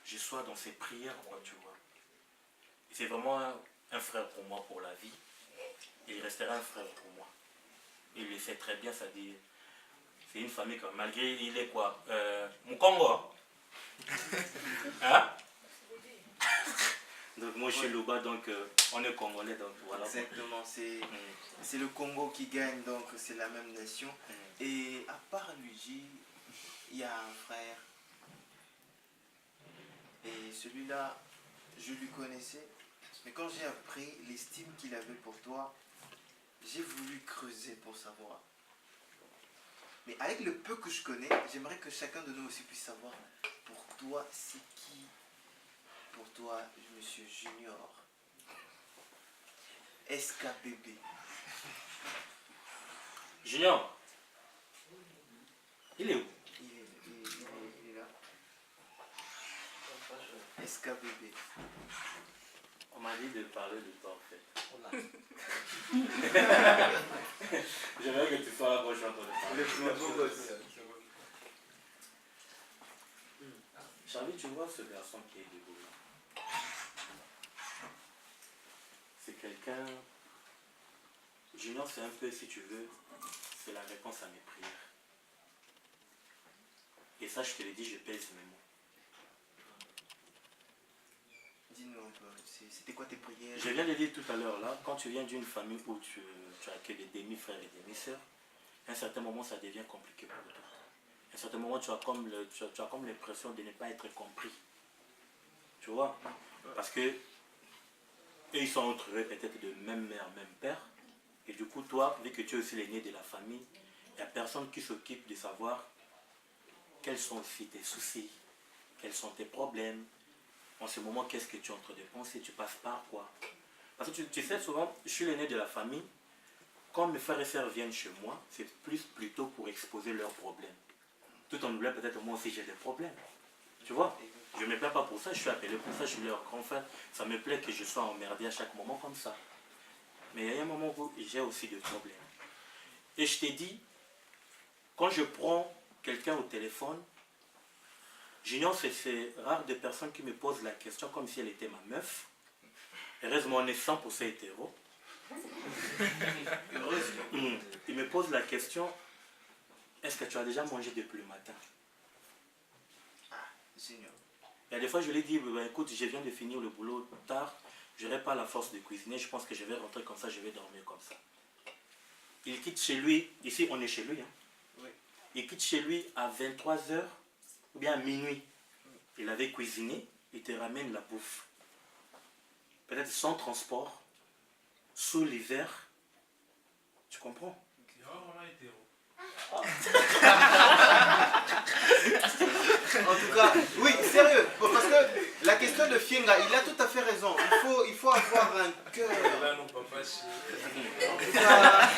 je sois dans ses prières, quoi, tu vois. Et c'est vraiment un frère pour moi, pour la vie. Et il restera un frère pour moi. Il le sait très bien, ça dit... C'est une famille comme malgré il est quoi Mukongo. Hein? Donc moi je suis Luba, donc on est congolais, donc voilà. Exactement, c'est le Congo qui gagne, donc c'est la même nation. Et à part Luigi, il y a un frère. Et celui-là, je lui connaissais. Mais quand j'ai appris l'estime qu'il avait pour toi, j'ai voulu creuser pour savoir. Mais avec le peu que je connais, j'aimerais que chacun de nous aussi puisse savoir, pour toi, c'est qui? Pour toi, Monsieur Junior. SKBB. Junior, il est où? Il est là. SKBB. On m'a dit de parler de toi en fait. J'aimerais que tu sois là quand je suis en train de parler. Charlie, tu vois ce garçon qui est debout là? C'est quelqu'un... Junior, c'est un peu, si tu veux, c'est la réponse à mes prières. Et ça, je te l'ai dit, je pèse mes mots. Dis-nous un peu, c'était quoi tes prières? Je viens de dire tout à l'heure là, quand tu viens d'une famille où tu as que des demi-frères et demi-sœurs, à un certain moment ça devient compliqué pour toi. À un certain moment tu as comme l'impression de ne pas être compris. Tu vois? Parce que eux ils sont entre eux peut-être de même mère, même père. Et du coup toi, vu que tu es aussi l'aîné de la famille, il n'y a personne qui s'occupe de savoir quels sont aussi tes soucis, quels sont tes problèmes. En ce moment, qu'est-ce que tu es en train de penser? Tu passes par quoi? Parce que tu sais, souvent, je suis l'aîné de la famille. Quand mes frères et sœurs viennent chez moi, c'est plutôt pour exposer leurs problèmes. Tout en oubliant peut-être moi aussi j'ai des problèmes. Tu vois? Je ne me plains pas pour ça, je suis appelé pour ça, je suis leur grand frère. Ça me plaît que je sois emmerdé à chaque moment comme ça. Mais il y a un moment où j'ai aussi des problèmes. Et je t'ai dit, quand je prends quelqu'un au téléphone, Junior, c'est rare de personnes qui me posent la question comme si elle était ma meuf. Heureusement, on est 100% hétéro. Il me pose la question, est-ce que tu as déjà mangé depuis le matin? Ah, Junior. Et des fois, je lui dis, bah, écoute, je viens de finir le boulot tard, je n'aurai pas la force de cuisiner, je pense que je vais rentrer comme ça, je vais dormir comme ça. Il quitte chez lui, ici on est chez lui, hein. Oui. Il quitte chez lui à 23h, ou bien à minuit. Il avait cuisiné, il te ramène la bouffe. Peut-être sans transport, sous l'hiver. Tu comprends? En tout cas, oui, sérieux, parce que la question de Fienga, il a tout à fait raison. Il faut avoir un cœur. En tout cas,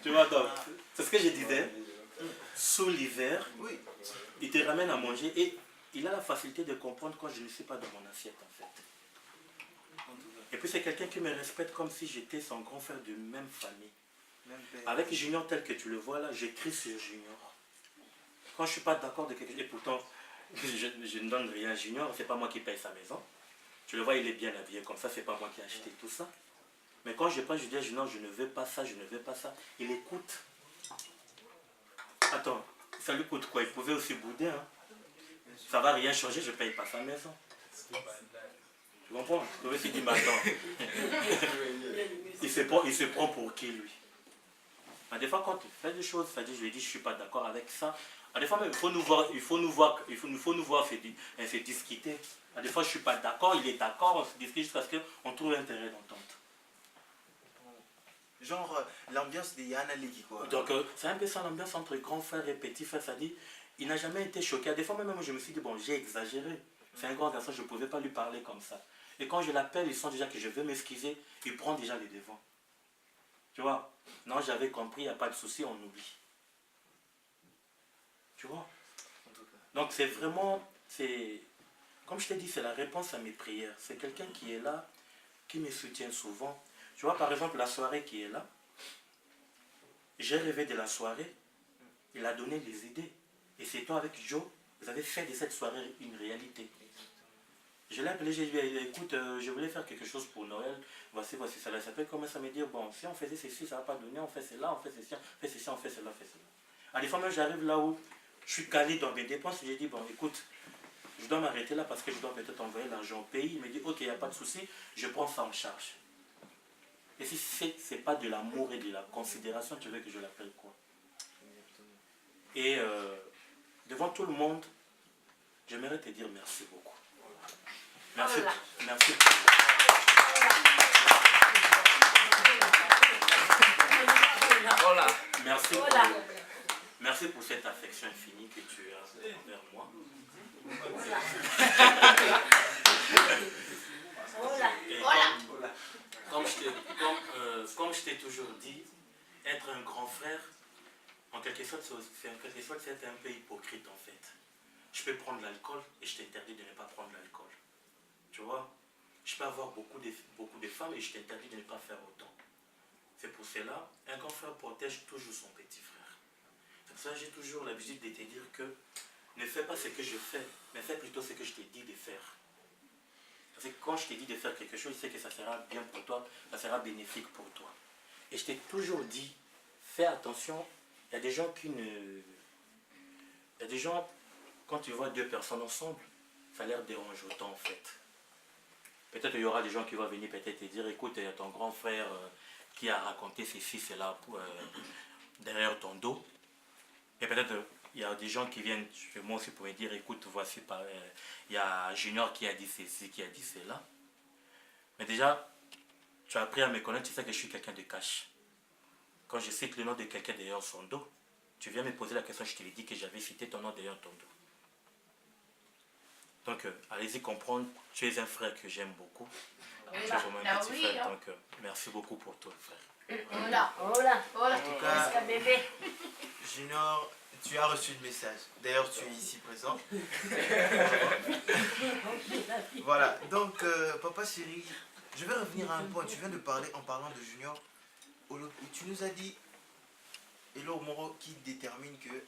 tu vois, donc, c'est ce que je disais. Sous l'hiver, oui. Il te ramène à manger et il a la facilité de comprendre quand je ne suis pas dans mon assiette en fait. Et puis c'est quelqu'un qui me respecte comme si j'étais son grand frère de même famille. Avec Junior tel que tu le vois là, j'écris sur Junior. Quand je ne suis pas d'accord de quelque chose, et pourtant je ne donne rien à Junior, c'est pas moi qui paye sa maison. Tu le vois, il est bien habillé comme ça, c'est pas moi qui ai acheté tout ça. Mais quand je passe, je dis à Junior, je ne veux pas ça, je ne veux pas ça. Il écoute. Attends, ça lui coûte quoi? Il pouvait aussi bouder. Hein. Ça va rien changer, je paye pas sa maison. Tu comprends? Tu pouvais se dire, mais attends. il se prend pour qui, lui? Mais des fois, quand tu fais des choses, ça dit, je lui dis, je suis pas d'accord avec ça. Des fois, même, il faut nous voir se discuter. Des fois, je suis pas d'accord, il est d'accord, on se discute jusqu'à ce qu'on trouve intérêt d'entente. Genre l'ambiance de Yana Legi, quoi. Donc, c'est un peu ça l'ambiance entre grand frère et petit frère. Ça dit, il n'a jamais été choqué. Des fois, même moi, je me suis dit, bon, j'ai exagéré. C'est un grand garçon, je ne pouvais pas lui parler comme ça. Et quand je l'appelle, il sent déjà que je veux m'excuser. Il prend déjà les devants. Tu vois? Non, j'avais compris, il n'y a pas de souci, on oublie. Tu vois? Donc, c'est vraiment, comme je t'ai dit, c'est la réponse à mes prières. C'est quelqu'un qui est là, qui me soutient souvent. Tu vois, par exemple, la soirée qui est là, j'ai rêvé de la soirée, il a donné les idées. Et c'est toi avec Joe, vous avez fait de cette soirée une réalité. Je l'ai appelé, j'ai dit, écoute, je voulais faire quelque chose pour Noël, voici ça. Ça peut commencer à me dire, bon, si on faisait ceci, ça ne va pas donner, on fait cela, on fait ceci, on fait ceci, on fait cela, on fait cela. Des fois, même, j'arrive là où je suis calé dans mes dépenses, j'ai dit, bon, écoute, je dois m'arrêter là parce que je dois peut-être envoyer l'argent au pays. Il me dit, ok, il n'y a pas de souci, je prends ça en charge. Et si ce n'est pas de l'amour et de la considération, tu veux que je l'appelle quoi? Et devant tout le monde, j'aimerais te dire merci beaucoup. Merci, merci pour... Merci pour cette affection infinie que tu as envers moi. Comme je t'ai toujours dit, être un grand frère, en quelque sorte, c'est un peu hypocrite en fait. Je peux prendre l'alcool et je t'interdis de ne pas prendre l'alcool. Tu vois? Je peux avoir beaucoup de femmes et je t'interdis de ne pas faire autant. C'est pour cela, un grand frère protège toujours son petit frère. C'est pour ça que j'ai toujours l'habitude de te dire que ne fais pas ce que je fais, mais fais plutôt ce que je t'ai dit de faire. Parce que quand je t'ai dit de faire quelque chose, je sais que ça sera bien pour toi, ça sera bénéfique pour toi. Et je t'ai toujours dit, fais attention, il y a des gens qui ne... Il y a des gens, quand tu vois deux personnes ensemble, ça leur dérange autant en fait. Peut-être il y aura des gens qui vont venir peut-être te dire, écoute, il y a ton grand frère qui a raconté ceci, cela derrière ton dos. Et peut-être il y a des gens qui viennent chez moi aussi pour me dire, écoute, voici, il y a Junior qui a dit ceci, qui a dit cela. Mais déjà, tu as appris à me connaître, tu sais que je suis quelqu'un de cash. Quand je cite le nom de quelqu'un derrière son dos, tu viens me poser la question, je te l'ai dit que j'avais cité ton nom derrière ton dos. Donc, allez-y comprendre, tu es un frère que j'aime beaucoup. Tu es vraiment un petit frère, donc merci beaucoup pour toi, frère. En tout cas, bébé. Junior, tu as reçu le message. D'ailleurs, tu es ici présent. Voilà, donc, papa chéri, je vais revenir à un point. Tu viens de parler, en parlant de Junior, où tu nous as dit, et là, Moro qui détermine que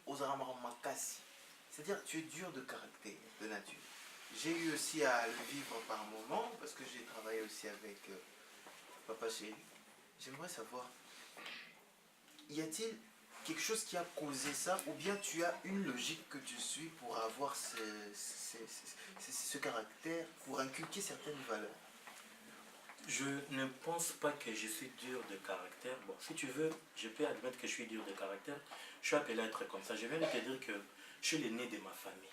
Ozarama Makasi. C'est-à-dire, tu es dur de caractère, de nature. J'ai eu aussi à le vivre par moments, parce que j'ai travaillé aussi avec papa chéri. J'aimerais savoir, y a-t-il quelque chose qui a causé ça, ou bien tu as une logique que tu suis pour avoir ce caractère, pour inculquer certaines valeurs? Je ne pense pas que je suis dur de caractère. Bon, si tu veux, je peux admettre que je suis dur de caractère. Je suis appelé à être comme ça. Je viens de te dire que je suis l'aîné de ma famille.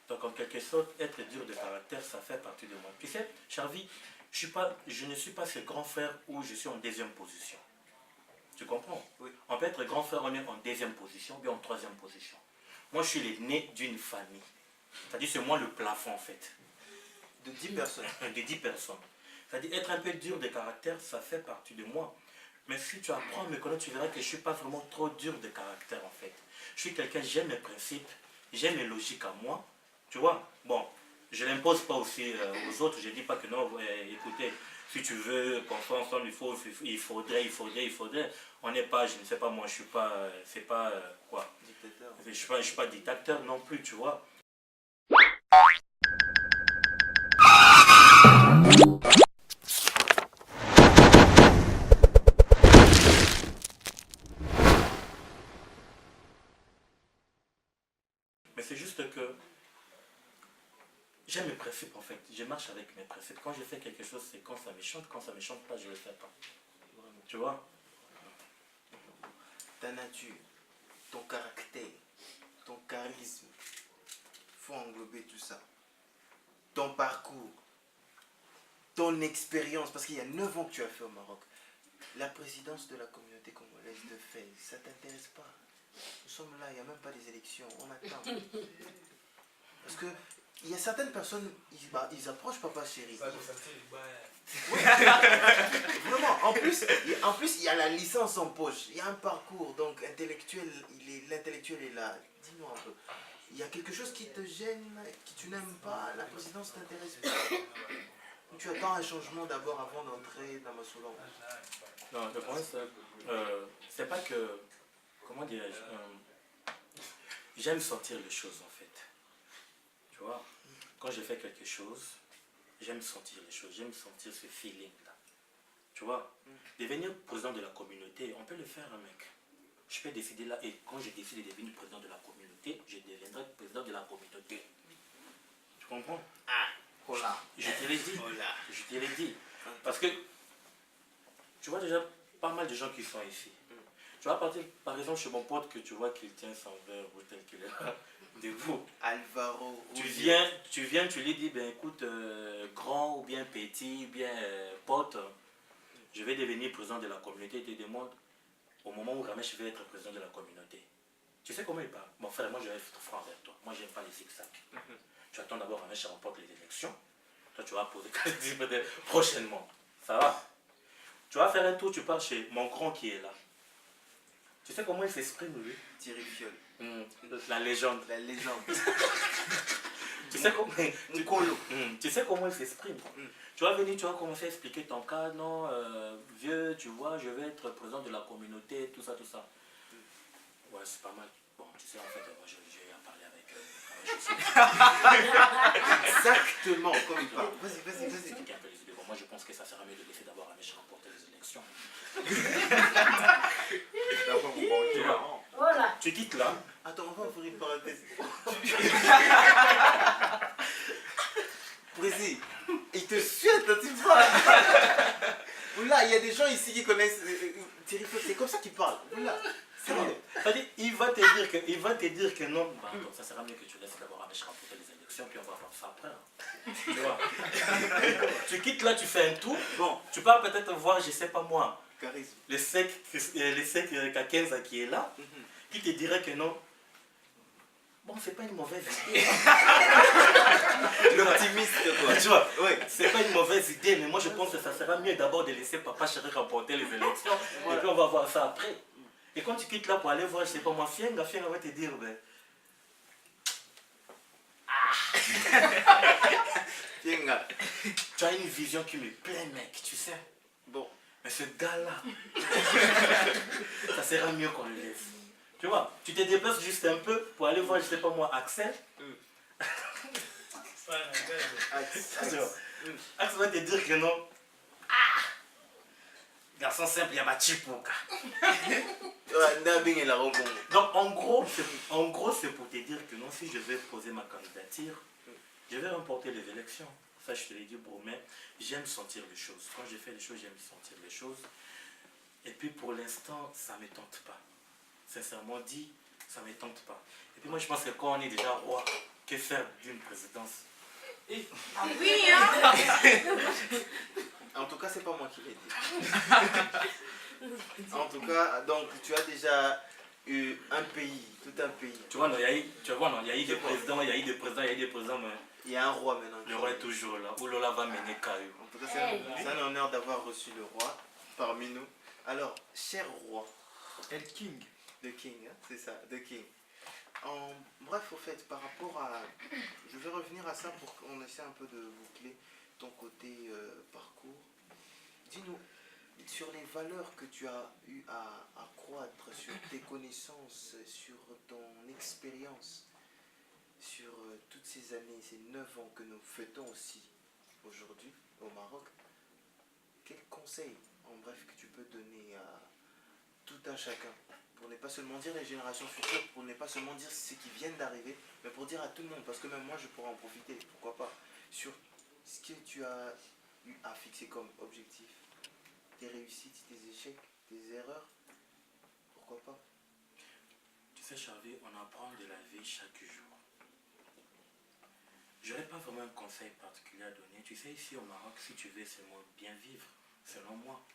Donc, en quelque sorte, être dur de caractère, ça fait partie de moi. Tu sais, Charvi, je ne suis pas ce grand frère où je suis en deuxième position. Tu comprends? Oui. On peut être grand frère, on est en deuxième position, ou bien en troisième position. Moi, je suis l'aîné d'une famille. C'est-à-dire, c'est moi le plafond, en fait. De 10 personnes. De 10 personnes. C'est-à-dire, être un peu dur de caractère, ça fait partie de moi. Mais si tu apprends à me connaître, tu verras que je ne suis pas vraiment trop dur de caractère, en fait. Je suis quelqu'un, j'aime mes principes, j'aime mes logiques à moi. Tu vois? Bon, je ne l'impose pas aussi aux autres. Je ne dis pas que non, écoutez, si tu veux qu'on soit ensemble, il faudrait. On n'est pas, je ne sais pas, moi, je suis pas, c'est pas, quoi? Dictateur. Je ne suis pas dictateur non plus, tu vois? principes en fait. Je marche avec mes principes. Quand je fais quelque chose, c'est quand ça me chante. Quand ça me chante pas, je le fais pas. Tu vois? Ta nature, ton caractère, ton charisme, faut englober tout ça. Ton parcours, ton expérience, parce qu'il y a 9 ans que tu as fait au Maroc. La présidence de la communauté congolaise de Fès, ça t'intéresse pas? Nous sommes là, il n'y a même pas des élections, on attend. Parce que il y a certaines personnes, ils approchent Papa Chéri. Vraiment, en plus, il y a la licence en poche, il y a un parcours, donc intellectuel, l'intellectuel est là. Dis-moi un peu, il y a quelque chose qui te gêne, que tu n'aimes pas, la présidence t'intéresse pas? Ou tu attends un changement d'abord avant d'entrer dans ma Soulon? Non, le problème, c'est pas que, comment dirais-je, j'aime sentir les choses en fait. Tu vois, quand je fais quelque chose, j'aime sentir les choses, j'aime sentir ce feeling-là. Tu vois, devenir président de la communauté, on peut le faire, hein, mec. Je peux décider là, et quand je décide de devenir président de la communauté, je deviendrai président de la communauté. Tu comprends? Ah, voilà. Je te l'ai dit. Je te l'ai dit. Parce que, tu vois déjà pas mal de gens qui sont ici. Tu vas partir, par exemple, chez mon pote que tu vois qu'il tient son verre ou tel qu'il est là, debout. Alvaro. Tu viens, tu lui dis, ben écoute, grand ou bien petit, bien pote, je vais devenir président de la communauté. Il te demande, au moment où Ramesh veut être président de la communauté, tu sais comment il parle? Mon frère, moi je vais être franc avec toi. Moi, j'aime pas les zigzags. Tu attends d'abord Ramesh remporte les élections. Toi, tu vas poser prochainement. Ça va? Tu vas faire un tour, tu pars chez mon grand qui est là. Tu sais comment il s'exprime, lui? Thierry Fiol. La légende. La légende. Tu sais comment, tu sais comment il s'exprime. Tu vas venir, tu vas commencer à expliquer ton cas. Non, vieux, tu vois, je vais être président de la communauté, tout ça, tout ça. Ouais, c'est pas mal. Bon, tu sais, en fait, moi, je vais en parler avec Exactement comme il parle. Vas-y. Bon, moi, je pense que ça sera mieux de laisser d'abord Ramesh remporter les élections. Voilà. Tu quittes là. Attends, on va ouvrir une parenthèse. Président, il te souhaite, tu vois. Oula, il y a des gens ici qui connaissent Thierry Fiol, c'est comme ça qu'il parle. Oula, c'est vrai. C'est-à-dire, il va te dire que non. Bah, attends, ça sera mieux que tu laisses d'abord Ramesh remporter les élections, puis on va voir ça après. Hein. Tu vois. Tu quittes là, tu fais un tour. Bon, tu pars peut-être voir, je sais pas moi, Charisme. le sec Kakenza qui est là, qui te dirait que non. Bon, c'est pas une mauvaise idée. L'optimiste, quoi. Tu vois, Ouais. c'est pas une mauvaise idée, mais moi je pense que ça sera mieux d'abord de laisser Papa Chéri remporter les élections, et puis on va voir ça après. Et quand tu quittes là pour aller voir, je sais pas moi, Fienga va te dire, ben. Fienga. Tu as une vision qui me plaît, mec, tu sais. Bon. Mais ce gars-là, ça sera mieux qu'on le laisse. Tu vois, tu te déplaces juste un peu pour aller voir, je sais pas moi, Axel. Axel va te dire que non. Garçon simple, il y a ma chipouka. Donc en gros, c'est pour te dire que non, si je vais poser ma candidature, je vais remporter les élections. Ça, je te l'ai dit, bro, mais j'aime sentir les choses. Quand je fais les choses, j'aime sentir les choses. Et puis pour l'instant, ça ne me tente pas. Sincèrement dit, ça ne me tente pas. Et puis moi, je pense que quand on est déjà roi, que faire d'une présidence? Ah oui, hein. En tout cas, c'est pas moi qui l'ai dit. En tout cas, donc tu as déjà eu un pays, tout un pays. Tu vois, non, il y a eu des présidents, il y a eu des présidents, mais il y a un roi maintenant. Le roi est toujours là. Oulola va mener Caillou. En tout cas, c'est un honneur d'avoir reçu le roi parmi nous. Alors, cher roi, El King. The King, hein, c'est ça, The King. Bref, au fait, par rapport à... Je vais revenir à ça pour qu'on essaie un peu de boucler ton côté parcours. Dis-nous, sur les valeurs que tu as eu à accroître, sur tes connaissances, sur ton expérience, sur toutes ces années, ces 9 ans que nous fêtons aussi aujourd'hui au Maroc, quels conseils, en bref, que tu peux donner à tout un chacun, pour ne pas seulement dire les générations futures, pour ne pas seulement dire ceux qui viennent d'arriver, mais pour dire à tout le monde, parce que même moi je pourrais en profiter, pourquoi pas. sur ce que tu as eu à fixer comme objectif. Tes réussites, tes échecs, tes erreurs. Pourquoi pas? Tu sais, Charlie, on apprend de la vie chaque jour. Je n'aurais pas vraiment un conseil particulier à donner. Tu sais, ici au Maroc, si tu veux seulement bien vivre, selon moi,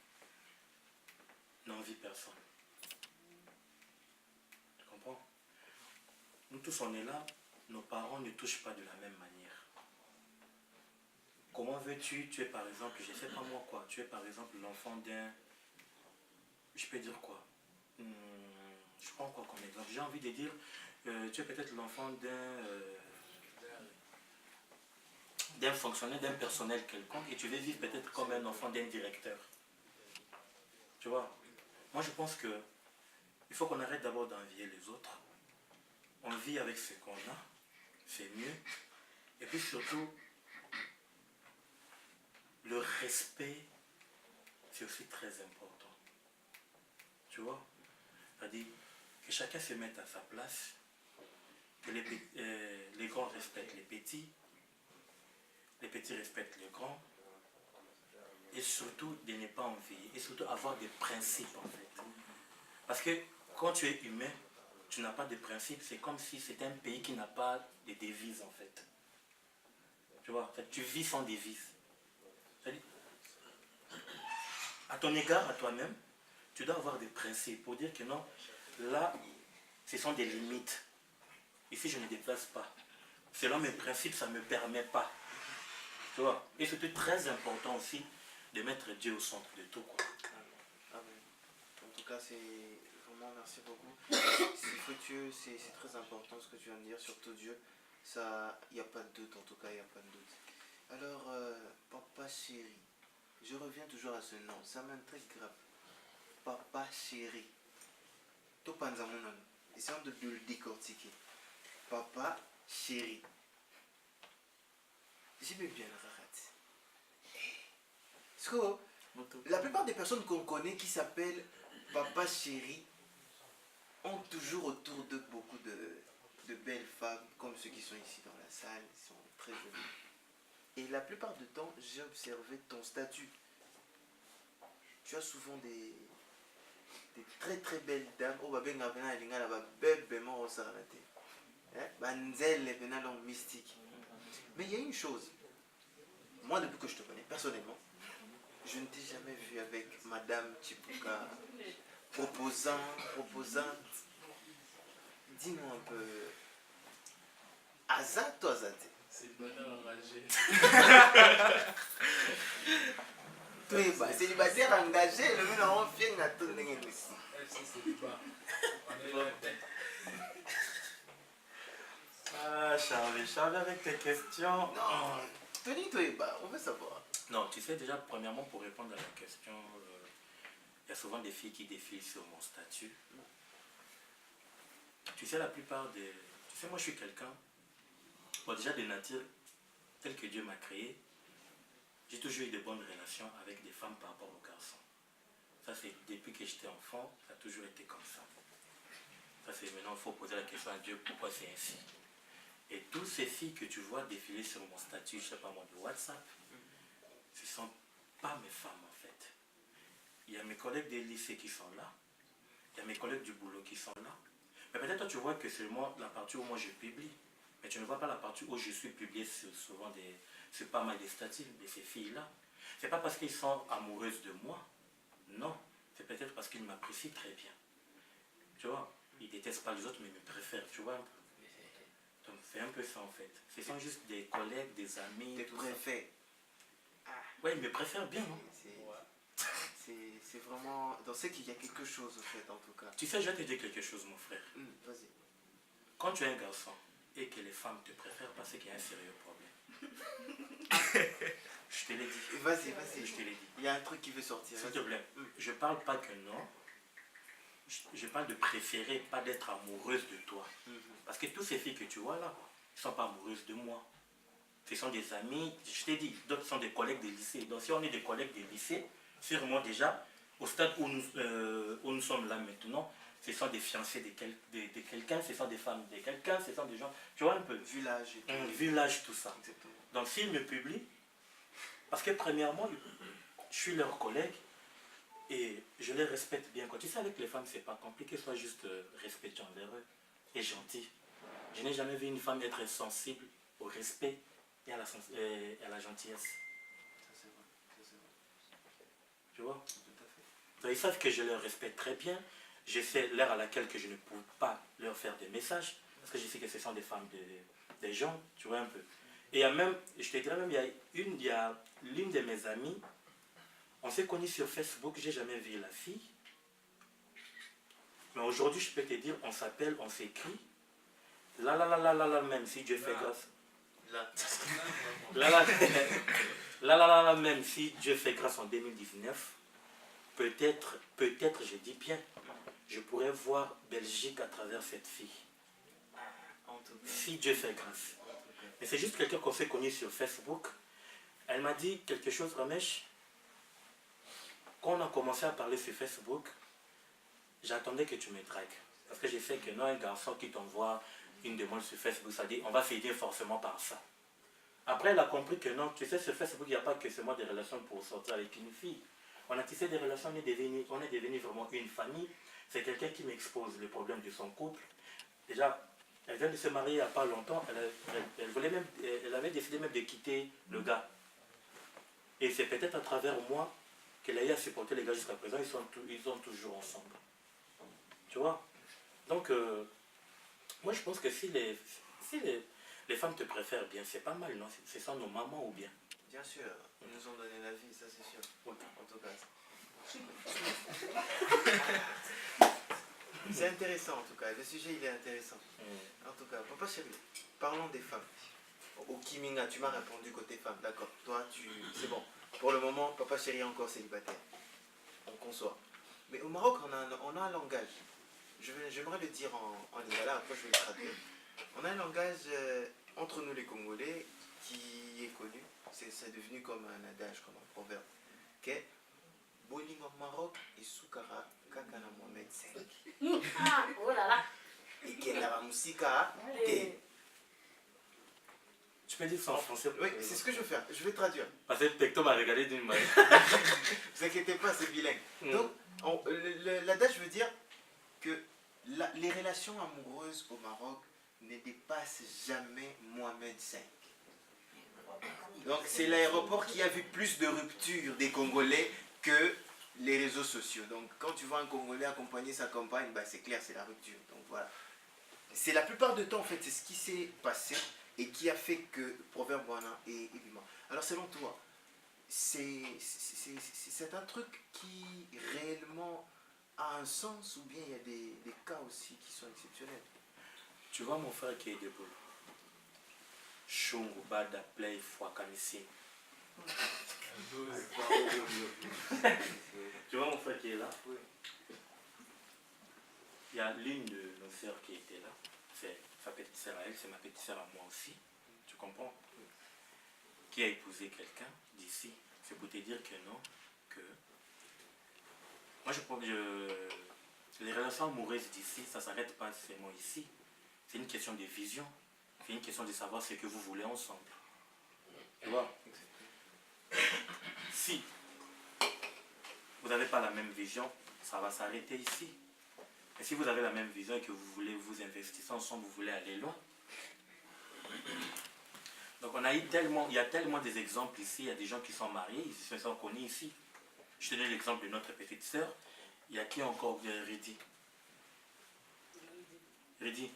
n'envie personne. Tu comprends? Nous tous, on est là, nos parents ne touchent pas de la même manière. Comment veux-tu, tu es par exemple, je ne sais pas moi quoi, tu es par exemple l'enfant d'un, je peux dire quoi, je prends quoi comme exemple, j'ai envie de dire, tu es peut-être l'enfant d'un fonctionnaire, d'un personnel quelconque, et tu veux vivre peut-être comme un enfant d'un directeur. Tu vois, moi je pense que il faut qu'on arrête d'abord d'envier les autres. On vit avec ce qu'on a, c'est mieux. Et puis surtout, le respect, c'est aussi très important. Tu vois? C'est-à-dire que chacun se mette à sa place, que les grands respectent les petits respectent les grands, et surtout de ne pas envier, et surtout avoir des principes en fait. Parce que quand tu es humain, tu n'as pas de principes, c'est comme si c'était un pays qui n'a pas de devises en fait. Tu vois, en fait, tu vis sans devise. À ton égard, à toi-même, tu dois avoir des principes pour dire que non, là, ce sont des limites. Ici, je ne déplace pas. Selon mes principes, ça ne me permet pas. Tu vois, et c'était très important aussi de mettre Dieu au centre de tout, quoi. Amen. En tout cas, c'est vraiment merci beaucoup. C'est fructueux, c'est très important ce que tu viens de dire, surtout Dieu. Ça, il n'y a pas de doute, en tout cas, il n'y a pas de doute. Alors, papa chéri, je reviens toujours à ce nom, ça m'intrigue grave. Papa chéri. Topanzamonon. Essayons de le décortiquer. Papa chéri. J'ai bien la rate. Parce que la plupart des personnes qu'on connaît qui s'appellent papa chéri ont toujours autour d'eux beaucoup de belles femmes, comme ceux qui sont ici dans la salle, ils sont très jolis. Et la plupart du temps, j'ai observé ton statut. Tu as souvent des très très belles dames. Oh, babe, nga pena linga la bebe mo osarate. Banzel pena long mystique. Mais il y a une chose. Moi, depuis que je te connais, personnellement, je ne t'ai jamais vu avec Madame Chipuka, proposante. Dis-moi un peu. Azat ou Azate? C'est le bonheur enragé. Toi, célibataire engagé, le mec en fait à tout le monde. C'est du bas. On est là. Ah, Charlie, avec tes questions. Non, Tony, toi, on veut savoir. Non, tu sais déjà, premièrement, pour répondre à la question, il y a souvent des filles qui défilent sur mon statut. Tu sais, la plupart des... Tu sais, moi, je suis quelqu'un, bon, déjà de nature, tel que Dieu m'a créé, j'ai toujours eu de bonnes relations avec des femmes par rapport aux garçons. Ça, c'est depuis que j'étais enfant, ça a toujours été comme ça. Ça, c'est maintenant, il faut poser la question à Dieu, pourquoi c'est ainsi. Et toutes ces filles que tu vois défiler sur mon statut, je ne sais pas moi, de WhatsApp, ce ne sont pas mes femmes en fait. Il y a mes collègues des lycées qui sont là, il y a mes collègues du boulot qui sont là. Mais peut-être toi tu vois que c'est moi la partie où moi je publie, mais tu ne vois pas la partie où je suis publié souvent sur pas mal des statuts de ces filles-là. C'est pas parce qu'ils sont amoureuses de moi, non, c'est peut-être parce qu'ils m'apprécient très bien. Tu vois, ils détestent pas les autres mais ils me préfèrent, tu vois un peu. Donc c'est un peu ça en fait. Ce sont juste des collègues, des amis. Tes préfets. Ouais, ils me préfèrent bien, non? C'est vraiment... Dans ce qu'il y a quelque chose, en fait, en tout cas. Tu sais, je vais te dire quelque chose, mon frère. Vas-y. Quand tu es un garçon et que les femmes te préfèrent, parce qu'il y a un sérieux problème. Je te l'ai dit. Vas-y. Je te l'ai dit. Il y a un truc qui veut sortir. S'il te plaît, je parle pas que non. Je parle de préférer, pas d'être amoureuse de toi. Parce que toutes ces filles que tu vois là, ne sont pas amoureuses de moi. Ce sont des amis, je t'ai dit, d'autres sont des collègues de lycée. Donc si on est des collègues de lycée, sûrement déjà, au stade où nous sommes là maintenant, ce sont des fiancés de quelqu'un, ce sont des femmes de quelqu'un, ce sont des gens, tu vois un peu. Vu l'âge et tout. Vu l'âge, tout ça. Exactement. Donc s'ils me publient, parce que premièrement, je suis leur collègue et je les respecte bien. Quand tu sais, avec les femmes, c'est pas compliqué, sois juste respectueux envers eux et gentil. Je n'ai jamais vu une femme être sensible au respect et à la gentillesse. Ça c'est vrai. Tu vois? Tout à fait. Donc, ils savent que je les respecte très bien. Je sais l'heure à laquelle que je ne peux pas leur faire des messages, parce que je sais que ce sont des femmes, des gens, tu vois un peu. Et il y a même, je te dirais même, il y a l'une de mes amies, on s'est connus sur Facebook, j'ai jamais vu la fille. Mais aujourd'hui, je peux te dire, on s'appelle, on s'écrit. Là, même si Dieu fait grâce. Là, même si Dieu fait grâce en 2019, peut-être, je dis bien, je pourrais voir Belgique à travers cette fille. En tout cas. Si Dieu fait grâce. Mais c'est juste quelqu'un qu'on s'est connu sur Facebook. Elle m'a dit quelque chose, Ramesh. Quand on a commencé à parler sur Facebook, j'attendais que tu me dragues. Parce que je sais que non, un garçon qui t'envoie une demande sur Facebook, ça dit on va s'aider forcément par ça. Après, elle a compris que non, tu sais, sur Facebook, il n'y a pas que seulement des relations pour sortir avec une fille. On a tissé des relations, on est devenu vraiment une famille. C'est quelqu'un qui m'expose les problèmes de son couple. Déjà, elle vient de se marier il n'y a pas longtemps. Elle avait décidé même de quitter le gars. Et c'est peut-être à travers moi qu'elle a eu à supporter les gars jusqu'à présent. Ils sont toujours ensemble. Tu vois? Donc, moi je pense que si les femmes te préfèrent bien, c'est pas mal, non? C'est ça nos mamans ou bien? Bien sûr, ils nous ont donné la vie, ça c'est sûr. Oui. En tout cas. C'est intéressant en tout cas, le sujet il est intéressant. En tout cas, papa chéri, parlons des femmes. Au Kiminga, tu m'as répondu côté femme, d'accord. Toi, c'est bon. Pour le moment, papa chéri est encore célibataire. On conçoit. Mais au Maroc, on a un langage. J'aimerais le dire en lingala, après je vais le traduire. On a un langage entre nous les Congolais qui est connu. C'est devenu comme un adage, comme un proverbe. Okay? Bolingo Maroc et Soukara Kakana Mohamed 5. Ah, oh là là. Et Kendara Moussika T. Tu peux dire ça en français? Oui, c'est ce que je vais faire. Je vais traduire. Parce que Pecto m'a regardé d'une manière. Ne vous inquiétez pas, c'est bilingue. Donc, l'adage veut dire que les relations amoureuses au Maroc ne dépassent jamais Mohamed 5. Donc, c'est l'aéroport qui a vu plus de ruptures des Congolais que les réseaux sociaux. Donc, quand tu vois un Congolais accompagner sa compagne, bah, c'est clair, c'est la rupture. Donc, voilà. C'est la plupart du temps, en fait, c'est ce qui s'est passé et qui a fait que Proverbe Wana est humain. Alors, selon toi, c'est un truc qui réellement a un sens ou bien il y a des cas aussi qui sont exceptionnels? Tu vois mon frère qui est debout. Shungu Bada Play Fwakanisi. Tu vois mon frère qui est là? Oui. Il y a l'une de nos sœurs qui était là. C'est sa petite sœur à elle, c'est ma petite sœur à moi aussi. Tu comprends? Qui a épousé quelqu'un d'ici. C'est pour te dire que non, que... Moi je pense que les relations amoureuses d'ici, ça ne s'arrête pas seulement ici. C'est une question de vision. C'est une question de savoir ce que vous voulez ensemble. Tu vois? Si vous n'avez pas la même vision, ça va s'arrêter ici. Et si vous avez la même vision et que vous voulez vous investir ensemble, vous voulez aller loin. Donc il y a tellement des exemples ici, il y a des gens qui sont mariés, ils se sont connus ici. Je te donne l'exemple de notre petite sœur. Il y a qui encore? Ridi. Ridi.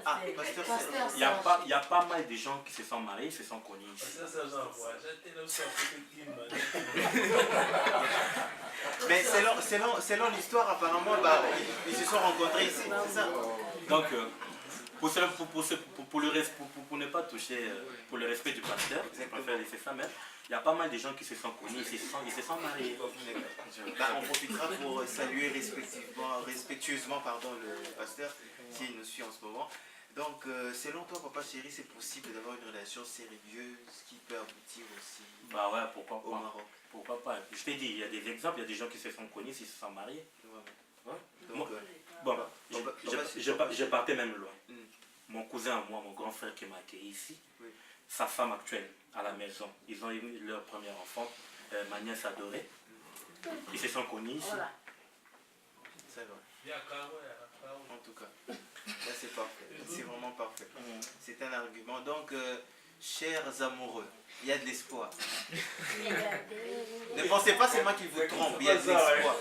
Ah, pasteur, Il y a pas mal de gens qui se sont mariés, ils se sont connus ici. mais selon l'histoire, apparemment, bah, ils se sont rencontrés ici, c'est ça? Donc, pour ne pas toucher, pour le respect du pasteur, je préfère laisser ça, mais il y a pas mal de gens qui se sont connus, ils se sont mariés. Bah, on profitera pour saluer respectueusement le pasteur, s'il nous suit en ce moment. Donc, selon toi, papa chéri, c'est possible d'avoir une relation sérieuse qui peut aboutir aussi Bah ouais, pourquoi au pas. Maroc? Pourquoi pas. Je t'ai dit, il y a des exemples, il y a des gens qui se sont connus, ils se sont mariés. Ouais. Ouais. Donc, Moi- Bon, papa, je partais même loin. Mm. Mon cousin à moi, mon grand frère qui m'a accueilli ici, Oui. sa femme actuelle à la maison, ils ont eu leur premier enfant, ma nièce adorée. Ils se sont connus ici. Voilà. c'est vrai. En tout cas, là c'est parfait. C'est vraiment parfait. C'est un argument. Donc, chers amoureux, il y a de l'espoir. Ne pensez pas c'est moi qui vous trompe, il y a de l'espoir.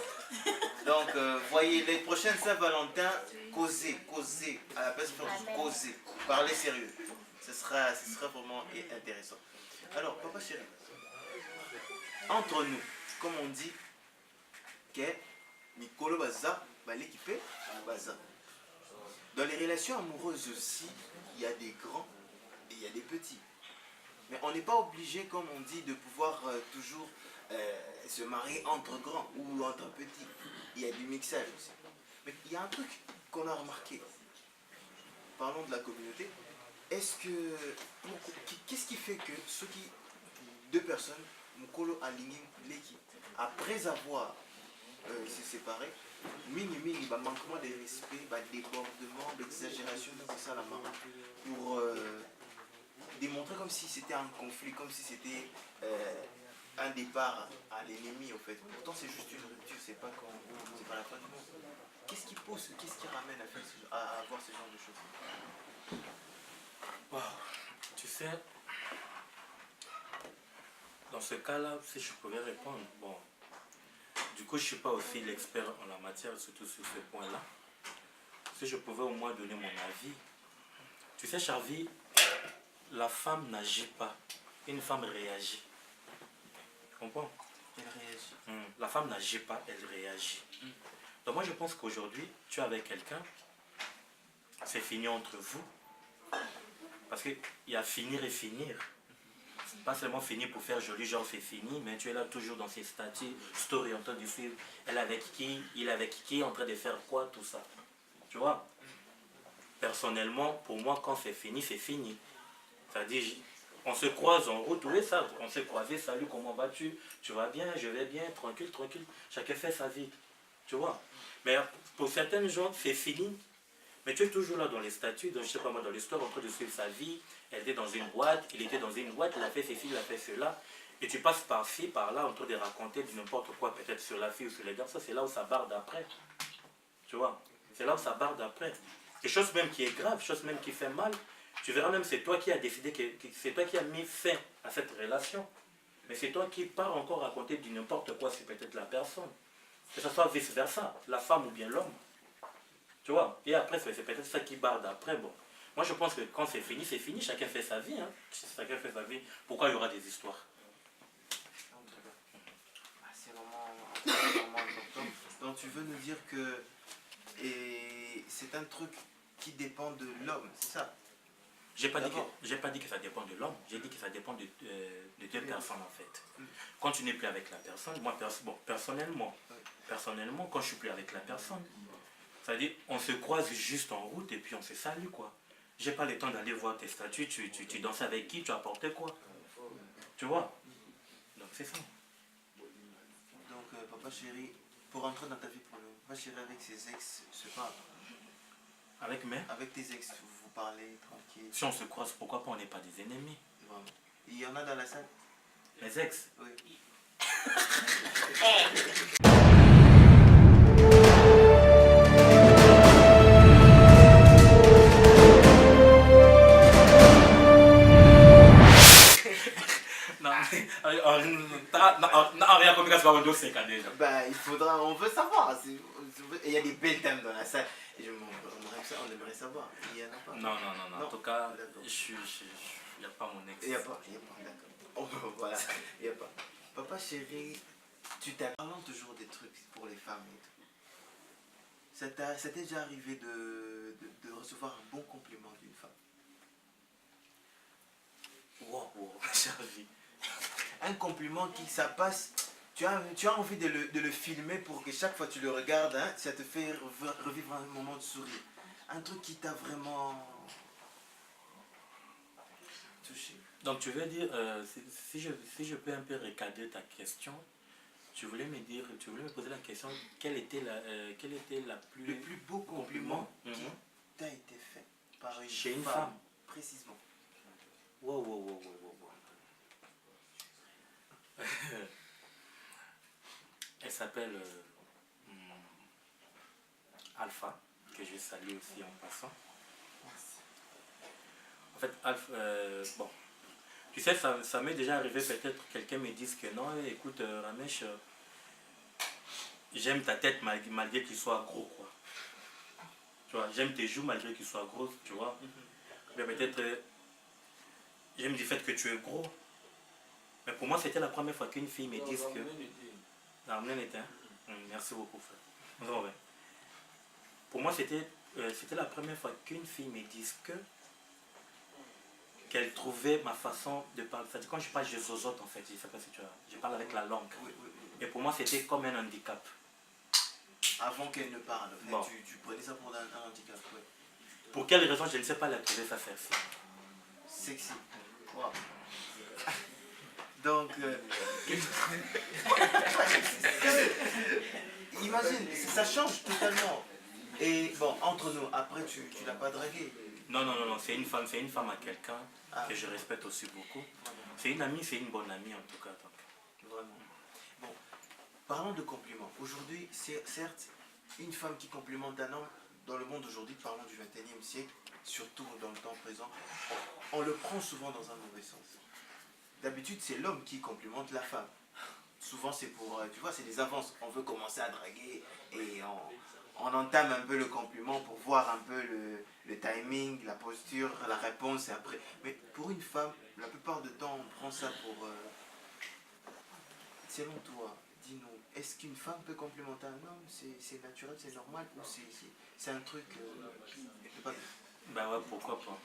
Donc, voyez, les prochaines Saint-Valentin, causez, à la place de faire du causer, parlez sérieux. Ce sera vraiment intéressant. Alors, papa chéri, entre nous, comme on dit, que Mikolo Baza, l'équipe Baza. Dans les relations amoureuses aussi, il y a des grands et il y a des petits. Mais on n'est pas obligé, comme on dit, de pouvoir toujours se marier entre grands ou entre petits. Il y a du mixage aussi. Mais il y a un truc qu'on a remarqué. Parlons de la communauté. Qu'est-ce qui fait que deux personnes, Mukolo aligné l'équipe, après avoir se séparé, mini, manquement de respect, débordement, d'exagération, c'est ça la marque, pour démontrer comme si c'était un conflit, comme si c'était un départ à l'ennemi, en fait. Pourtant, c'est juste une rupture, c'est pas la fin du monde. Qu'est-ce qui pousse, qu'est-ce qui ramène à avoir ce genre de choses? Wow. Tu sais, dans ce cas-là, si je pouvais répondre, bon, du coup, je ne suis pas aussi l'expert en la matière, surtout sur ce point-là. Si je pouvais au moins donner mon avis. Tu sais, Charvi, la femme n'agit pas. Une femme réagit. Tu comprends? Elle réagit. La femme n'agit pas, elle réagit. Donc moi, je pense qu'aujourd'hui, tu es avec quelqu'un, c'est fini entre vous. Parce qu'il y a finir et finir. Pas seulement finir pour faire joli, genre c'est fini, mais tu es là toujours dans ces statuts, story en train de suivre, elle avec qui, il avec qui, en train de faire quoi, tout ça. Tu vois? Personnellement, pour moi, quand c'est fini, c'est fini. C'est-à-dire, on se croise en route, oui, ça, on s'est croisé, salut, comment vas-tu? Tu vas bien, je vais bien, tranquille, chacun fait sa vie. Tu vois? Mais pour certaines gens, c'est fini. Mais tu es toujours là dans les statuts, je ne sais pas moi, dans l'histoire, en train de suivre sa vie. Elle était dans une boîte, il était dans une boîte, il a fait ceci, il a fait cela. Et tu passes par-ci, par-là, en train de raconter n'importe quoi, peut-être sur la fille ou sur les garçons. C'est là où ça barde après. Tu vois? C'est là où ça barde après. Et chose même qui est grave, chose même qui fait mal, tu verras même c'est toi qui as décidé, c'est toi qui as mis fin à cette relation. Mais c'est toi qui pars encore raconter du n'importe quoi sur peut-être la personne. Que ce soit vice-versa, la femme ou bien l'homme. Tu vois? Et après, c'est peut-être ça qui barde après. Bon. Moi, je pense que quand c'est fini, chacun fait sa vie. Hein. Chacun fait sa vie. Pourquoi il y aura des histoires? C'est vraiment important. Donc, tu veux nous dire que c'est un truc qui dépend de l'homme, c'est ça? J'ai pas dit que ça dépend de l'homme, j'ai dit que ça dépend de deux personnes en fait. Quand tu n'es plus avec la personne, moi personnellement, quand je suis plus avec la personne, c'est-à-dire on se croise juste en route et puis on se salue quoi. J'ai pas le temps d'aller voir tes statuts, tu danses avec qui, tu as apporté quoi. Tu vois? Donc c'est ça. Donc papa chéri, pour entrer dans ta vie pour papa chéri avec ses ex, c'est pas... Avec tes ex, vous parlez tranquille. Si on se croise, pourquoi pas on n'est pas des ennemis? Vraiment. Il y en a dans la salle? Les ex? Oui. Bah, il faudra, on veut savoir. Il y a des belles dames dans la salle. Et on aimerait savoir. Il y en a pas. Non. En tout cas, il n'y a pas mon ex. Il n'y a pas, d'accord. Voilà, il n'y a pas. Papa chéri, tu parles toujours des trucs pour les femmes et tout. Ça t'est déjà arrivé de recevoir un bon compliment d'une femme? Wow, j'ai envie. Un compliment qui ça passe, tu as envie de le filmer pour que chaque fois que tu le regardes, hein, ça te fait revivre un moment de sourire. un truc qui t'a vraiment touché. Donc tu veux dire, si je peux un peu recadrer ta question, tu voulais me poser la question, quelle était la plus... Le plus beau compliment qui t'a été fait par une femme, précisément. Wow. Elle s'appelle Alpha, que je salue aussi en passant. En fait, Alpha, bon, tu sais, ça m'est déjà arrivé, peut-être quelqu'un me dise que non, écoute, Ramesh, j'aime ta tête malgré qu'il soit gros, quoi. Tu vois, j'aime tes joues malgré qu'ils soient grosses, tu vois. Mais peut-être, j'aime du fait que tu es gros. Mais pour moi, c'était la première fois qu'une fille me dise que... Merci beaucoup, frère. Non, ouais. Pour moi, c'était la première fois qu'une fille me dise qu'elle trouvait ma façon de parler. C'est-à-dire, quand je parle, je zozote en fait. Je ne sais pas si tu vois. Je parle avec la langue. Oui. Et pour moi, c'était comme un handicap. Avant qu'elle ne parle, Bon. tu prenais ça pour un handicap. Ouais. Pour quelle raison, je ne sais pas, elle a trouvé ça sexy. Sexy. Wow. Donc, imagine, ça change totalement. Et bon, entre nous, après tu l'as pas dragué. Non, c'est une femme à quelqu'un que je respecte aussi beaucoup. C'est une amie, c'est une bonne amie en tout cas. Donc. Vraiment. Bon, parlons de compliments. Aujourd'hui, c'est certes une femme qui complimente un homme. Dans le monde aujourd'hui, parlons du 21e siècle, surtout dans le temps présent, on le prend souvent dans un mauvais sens. D'habitude, c'est l'homme qui complimente la femme. Souvent, c'est pour, tu vois, c'est des avances. On veut commencer à draguer et on entame un peu le compliment pour voir un peu le timing, la posture, la réponse et après. Mais pour une femme, la plupart du temps, on prend ça pour... selon toi, dis-nous, est-ce qu'une femme peut complimenter un homme? C'est naturel, c'est normal ou c'est un truc... Ben ouais, pourquoi pas.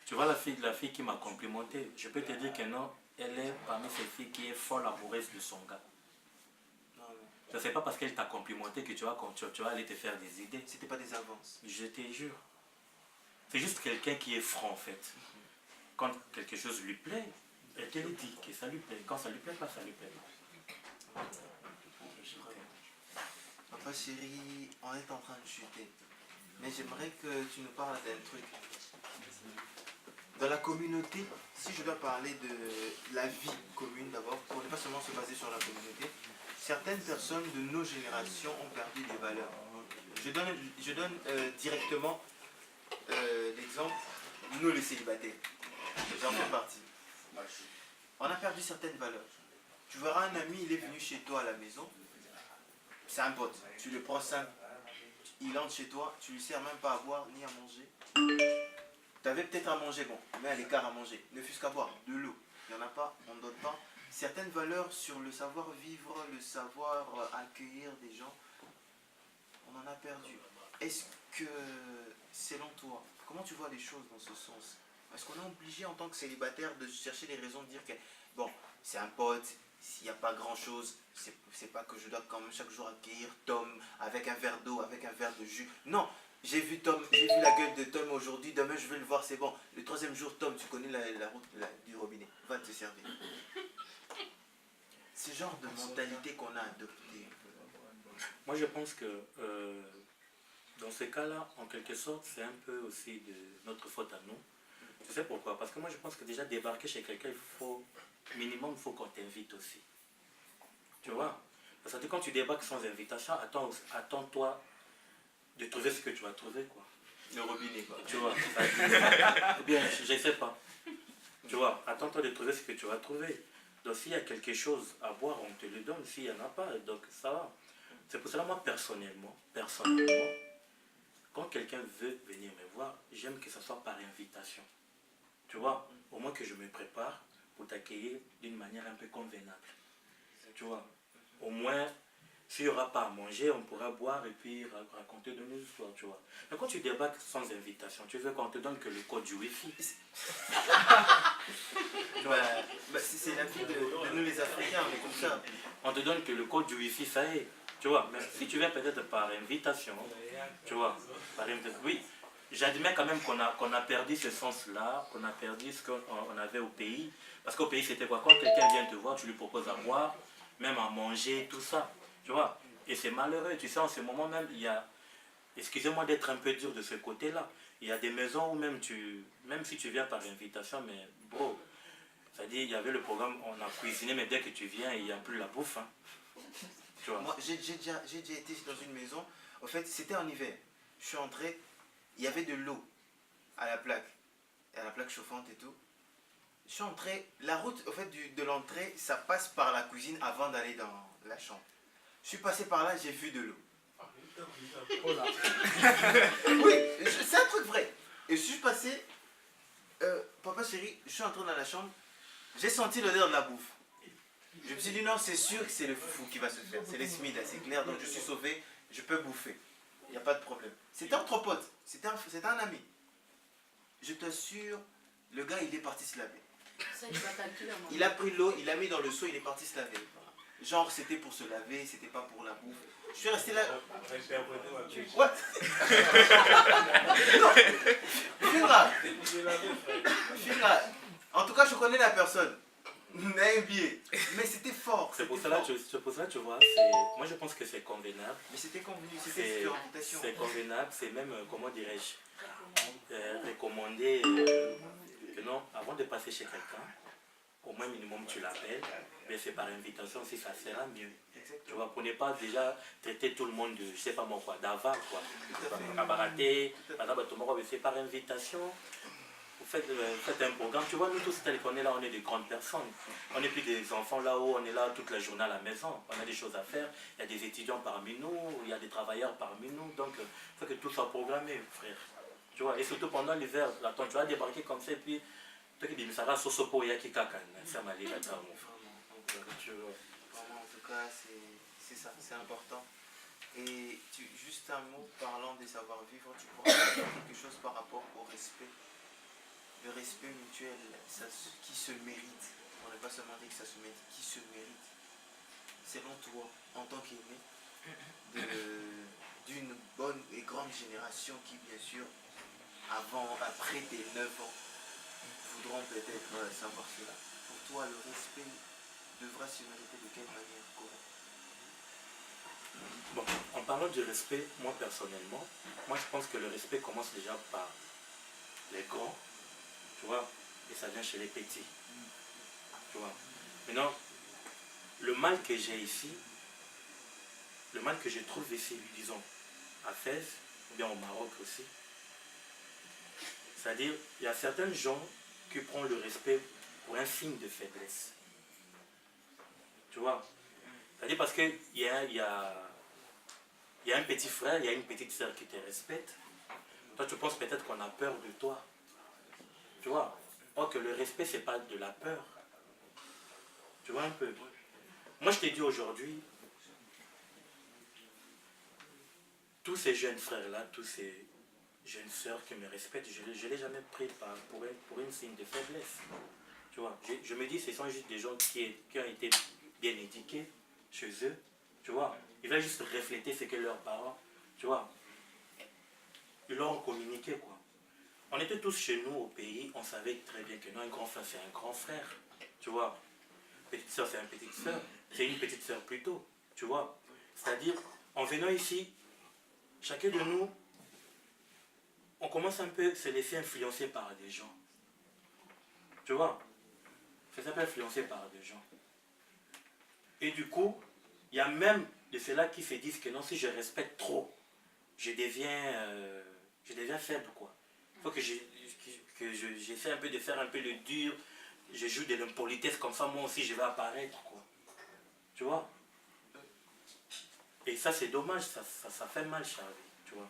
Tu vois la fille qui m'a complimenté, je peux te dire que non, elle est parmi ces filles qui est folle amoureuse de son gars. Ce n'est pas parce qu'elle t'a complimenté que tu vas aller te faire des idées. C'était pas des avances. Je te jure. C'est juste quelqu'un qui est franc en fait. Quand quelque chose lui plaît, elle te le dit que ça lui plaît. Quand ça lui plaît pas, ça lui plaît pas. Papa chéri, on est en train de chuter. Mais j'aimerais que tu nous parles d'un truc. Dans la communauté, si je dois parler de la vie commune d'abord, pour ne pas seulement se baser sur la communauté, certaines personnes de nos générations ont perdu des valeurs. Je donne directement l'exemple, nous les célibataires. J'en fais partie. On a perdu certaines valeurs. Tu verras un ami, il est venu chez toi à la maison, c'est un pote, tu le prends simple, il entre chez toi, tu lui sers même pas à boire ni à manger. Tu avais peut-être à manger, bon, mais à l'écart à manger, ne fût-ce qu'à boire, de l'eau, il n'y en a pas, on ne donne pas. Certaines valeurs sur le savoir-vivre, le savoir accueillir des gens, on en a perdu. Est-ce que, selon toi, comment tu vois les choses dans ce sens? Est-ce qu'on est obligé en tant que célibataire de chercher des raisons de dire que, bon, c'est un pote, s'il n'y a pas grand-chose, c'est pas que je dois quand même chaque jour accueillir Tom avec un verre d'eau, avec un verre de jus. Non, j'ai vu la gueule de Tom aujourd'hui, demain je vais le voir, c'est bon. Le troisième jour, Tom, tu connais la route du robinet, va te servir. Ce genre de mentalité qu'on a adopté. Moi je pense que dans ces cas-là, en quelque sorte, c'est un peu aussi de notre faute à nous. Tu sais pourquoi? Parce que moi je pense que déjà débarquer chez quelqu'un, minimum, il faut qu'on t'invite aussi. Tu vois? Parce que quand tu débarques sans invitation, attends-toi de trouver ce que tu vas trouver, quoi. Le robinet, quoi. Tu vois? Ou bien, je ne sais pas. Tu vois? Attends-toi de trouver ce que tu vas trouver. Donc s'il y a quelque chose à boire, on te le donne. S'il n'y en a pas, donc ça va. C'est pour cela, moi, personnellement, quand quelqu'un veut venir me voir, j'aime que ce soit par invitation. Tu vois? Au moins que je me prépare pour t'accueillir d'une manière un peu convenable. Tu vois? Au moins, s'il n'y aura pas à manger, on pourra boire et puis raconter de nos histoires, tu vois. Mais quand tu débarques sans invitation, tu veux qu'on te donne que le code du Wi-Fi. C'est la vie de nous les Africains, on est comme ça. On te donne que le code du Wi-Fi, ça y est. Tu vois, mais si tu viens peut-être par invitation, tu vois, par invitation, oui, j'admets quand même qu'on a perdu ce sens-là, qu'on a perdu ce qu'on avait au pays. Parce qu'au pays, c'était quoi? Quand quelqu'un vient te voir, tu lui proposes à boire, même à manger, tout ça. Tu vois? Et c'est malheureux. Tu sais, en ce moment même, il y a... Excusez-moi d'être un peu dur de ce côté-là. Il y a des maisons où même si tu viens par invitation, mais bro, c'est-à-dire, il y avait le programme, on a cuisiné, mais dès que tu viens, il n'y a plus la bouffe. Hein. Tu vois? Moi, j'ai déjà été dans une maison. En fait, c'était en hiver. Je suis entré, il y avait de l'eau à la plaque chauffante et tout. Je suis entré, la route en fait, de l'entrée, ça passe par la cuisine avant d'aller dans la chambre. Je suis passé par là, j'ai vu de l'eau. Oui, c'est un truc vrai. Et je suis passé, papa chéri, je suis entré dans la chambre, j'ai senti l'odeur de la bouffe. Je me suis dit non, c'est sûr que c'est le fou qui va se faire. C'est les Smiths, c'est clair, donc je suis sauvé, je peux bouffer. Il n'y a pas de problème. C'était entre potes, c'était un ami. Je t'assure, le gars il est parti se laver. Il a pris l'eau, il l'a mis dans le seau, il est parti se laver. Genre c'était pour se laver, c'était pas pour la bouffe. Je suis resté là. What? Non. Filera. En tout cas, je connais la personne. Mais c'était fort. C'est pour cela que tu vois, moi je pense que c'est convenable. Mais c'était convenu, c'était sur invitation. C'est convenable, c'est même, comment dirais-je, recommandé que non, avant de passer chez quelqu'un, au moins minimum tu l'appelles, mais c'est par invitation si ça sera mieux. Tu vois, pour ne pas déjà traiter tout le monde de, je sais pas moi quoi, d'avare quoi. Cabaraté, c'est par invitation. Vous faites un programme, tu vois, nous tous, tel qu'on est là, on est des grandes personnes. On n'est plus des enfants là-haut, on est là toute la journée à la maison. On a des choses à faire, il y a des étudiants parmi nous, il y a des travailleurs parmi nous, donc il faut que tout soit programmé, frère. Tu vois, et surtout pendant l'hiver, tu vas débarquer comme ça, et puis, toi qui dis, mais ça va, sosopo, yaki kakan, ça m'a dit, là, Vraiment, en tout cas, c'est ça, c'est important. Et juste un mot parlant des savoir-vivre, tu pourras dire quelque chose par rapport au respect. Le respect mutuel, qui se mérite. On n'est pas seulement dit que ça se mérite, qui se mérite. Selon toi, en tant qu'aîné, d'une bonne et grande génération qui, bien sûr, après tes 9 ans, voudront peut-être savoir cela. Pour toi, le respect devra se mériter de quelle manière correcte? Bon, en parlant du respect, moi personnellement, moi je pense que le respect commence déjà par les grands, tu vois, et ça vient chez les petits. Tu vois. Maintenant, le mal que j'ai ici, le mal que je trouve ici, disons, à Fès, ou bien au Maroc aussi, c'est-à-dire, il y a certains gens qui prennent le respect pour un signe de faiblesse. Tu vois. C'est-à-dire parce qu'il y a un petit frère, il y a une petite soeur qui te respecte. Toi, tu penses peut-être qu'on a peur de toi. Tu vois. Or que le respect, ce n'est pas de la peur. Tu vois un peu. Moi, je t'ai dit aujourd'hui, tous ces jeunes frères-là, tous ces jeunes sœurs qui me respectent, je ne l'ai jamais pris pour une signe de faiblesse. Tu vois. Je me dis, ce sont juste des gens qui ont été bien éduqués chez eux. Tu vois. Ils veulent juste refléter ce que leurs parents, tu vois, ils leur ont communiqué, quoi. On était tous chez nous au pays, on savait très bien que non, un grand frère, c'est un grand frère, tu vois. Petite soeur, c'est une petite soeur. C'est une petite soeur plutôt, tu vois. C'est-à-dire, en venant ici, chacun de nous, on commence un peu à se laisser influencer par des gens. Tu vois. Ça s'appelle influencer par des gens. Et du coup, il y a même de ceux-là qui se disent que non, si je respecte trop, je deviens faible, quoi. Il faut que j'essaie un peu de faire un peu le dur, je joue de l'impolitesse, comme ça moi aussi je vais apparaître, quoi. Tu vois. Et ça c'est dommage, ça fait mal, Charlie, tu vois.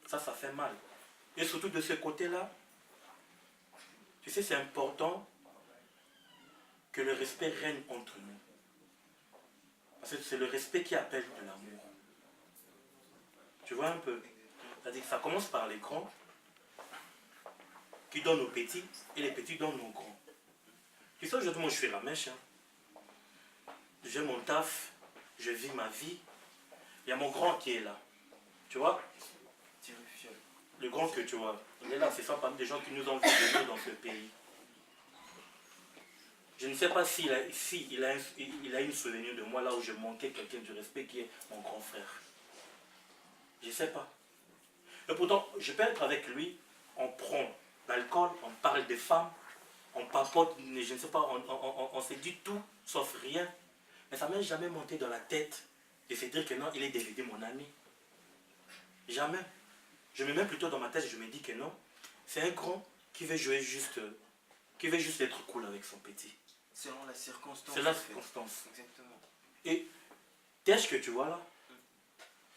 Ça fait mal. Et surtout de ce côté-là, tu sais, c'est important que le respect règne entre nous. Parce que c'est le respect qui appelle de l'amour. Tu vois un peu. C'est-à-dire que ça commence par les grands qui donnent aux petits et les petits donnent aux grands. Tu sais, aujourd'hui, moi je fais la mèche. Hein. J'ai mon taf, je vis ma vie. Il y a mon grand qui est là. Tu vois? Le grand que tu vois, il est là, c'est ça parmi des gens qui nous ont vu venir dans ce pays. Je ne sais pas s'il a une souvenir de moi là où je manquais quelqu'un du respect qui est mon grand frère. Je ne sais pas. Et pourtant, je peux être avec lui, on prend l'alcool, on parle des femmes, on papote, je ne sais pas, on se dit tout sauf rien. Mais ça ne m'est jamais monté dans la tête de se dire que non, il est devenu mon ami. Jamais. Je me mets plutôt dans ma tête, je me dis que non, c'est un grand qui veut jouer juste, qui veut juste être cool avec son petit. Selon la circonstance. C'est la circonstance. Exactement. Et Tej que tu vois là,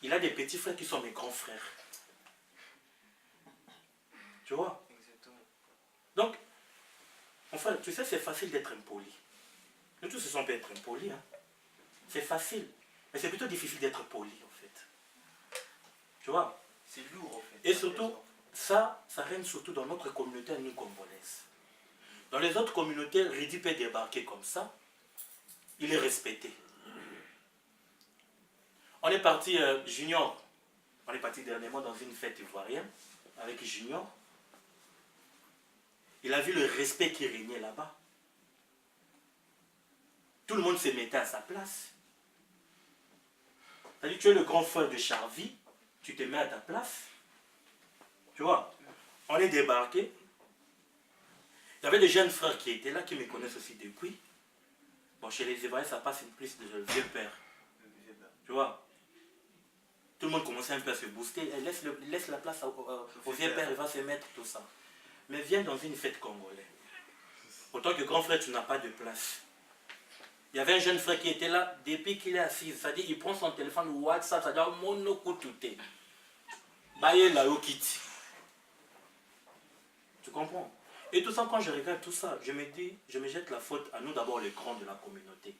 il a des petits frères qui sont mes grands frères. Tu vois? Exactement. Donc, enfin, tu sais, c'est facile d'être impoli. Nous tous, on peut être impoli. Hein. C'est facile. Mais c'est plutôt difficile d'être poli, en fait. Tu vois? C'est lourd, en fait. Et surtout, ça règne surtout dans notre communauté à nous, congolaise. Dans les autres communautés, Ridi peut débarquer comme ça. Il est respecté. On est parti, Junior. On est parti dernièrement dans une fête ivoirienne avec Junior. Il a vu le respect qui régnait là-bas. Tout le monde se mettait à sa place. C'est-à-dire, tu es le grand frère de Charvi, tu te mets à ta place. Tu vois, on est débarqué. Il y avait des jeunes frères qui étaient là, qui me connaissent aussi depuis. Bon, chez les Ivoiriens, ça passe plus de vieux père. Tu vois, tout le monde commençait un peu à se booster. Laisse la place au vieux père, il va se mettre tout ça. Mais viens dans une fête congolaise. Autant que grand frère, tu n'as pas de place. Il y avait un jeune frère qui était là depuis qu'il est assis. C'est-à-dire, il prend son téléphone WhatsApp, c'est-à-dire monokutute. Baye la okiti. Tu comprends? Et tout ça, quand je regarde tout ça, je me dis, je me jette la faute à nous d'abord, les grands de la communauté.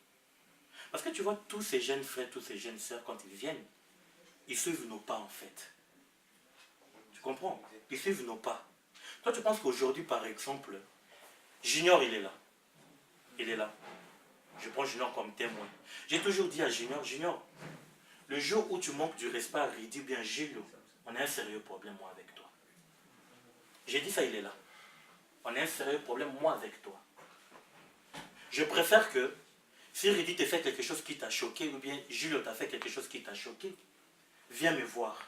Parce que tu vois, tous ces jeunes frères, tous ces jeunes sœurs, quand ils viennent, ils suivent nos pas en fait. Tu comprends? Ils suivent nos pas. Toi, tu penses qu'aujourd'hui, par exemple, Junior, il est là. Il est là. Je prends Junior comme témoin. J'ai toujours dit à Junior, Junior, le jour où tu manques du respect à Ridi, bien Gilles, on a un sérieux problème, moi, avec toi. J'ai dit ça, il est là. On a un sérieux problème, moi, avec toi. Je préfère que, si Ridi t'a fait quelque chose qui t'a choqué, ou bien Jules t'a fait quelque chose qui t'a choqué, viens me voir.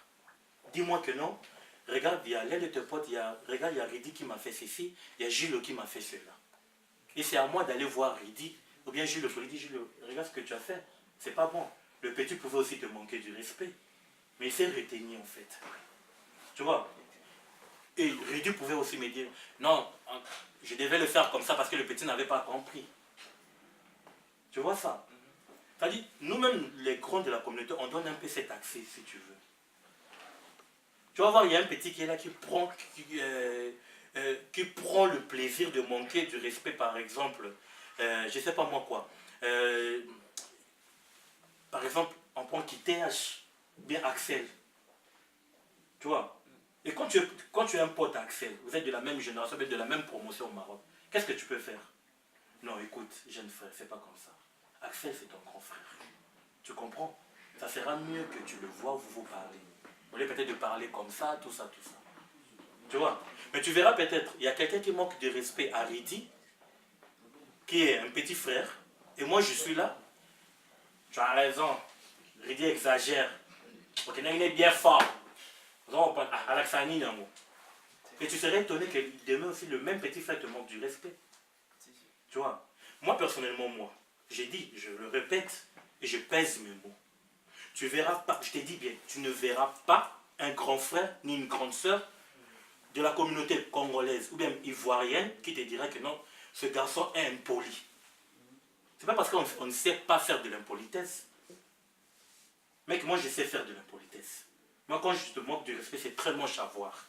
Dis-moi que non. Regarde, il y a l'un de tes potes, regarde, il y a Ridi qui m'a fait ceci, il y a Jules qui m'a fait cela. Et c'est à moi d'aller voir Ridi, ou bien Jules, pour lui dire, Jules, regarde ce que tu as fait. C'est pas bon. Le petit pouvait aussi te manquer du respect. Mais il s'est retenu en fait. Tu vois? Et Ridi pouvait aussi me dire, non, je devais le faire comme ça parce que le petit n'avait pas compris. Tu vois ça? C'est-à-dire, nous-mêmes, les grands de la communauté, on donne un peu cet accès, si tu veux. Tu vas voir, il y a un petit qui est là qui prend le plaisir de manquer du respect, par exemple, je ne sais pas moi quoi. Par exemple, on prend qui TH, bien Axel. Tu vois? Et quand tu es un pote Axel, vous êtes de la même génération, vous êtes de la même promotion au Maroc, qu'est-ce que tu peux faire? Non, écoute, jeune frère, c'est pas comme ça. Axel, c'est ton grand frère. Tu comprends? Ça sera mieux que tu le vois, vous parlez. Vous voulez peut-être de parler comme ça, tout ça, tout ça. Tu vois? Mais tu verras peut-être, il y a quelqu'un qui manque de respect à Ridi, qui est un petit frère, et moi je suis là. Tu as raison, Ridi exagère. Ok, il est bien fort. Et tu serais étonné que demain aussi le même petit frère te manque du respect. Tu vois? Moi personnellement, j'ai dit, je le répète, et je pèse mes mots. Tu verras pas, je t'ai dit bien, tu ne verras pas un grand frère ni une grande sœur de la communauté congolaise ou bien ivoirienne qui te dira que non, ce garçon est impoli. C'est pas parce qu'on ne sait pas faire de l'impolitesse. Mec, moi je sais faire de l'impolitesse. Moi quand je te manque du respect, c'est très moche à voir.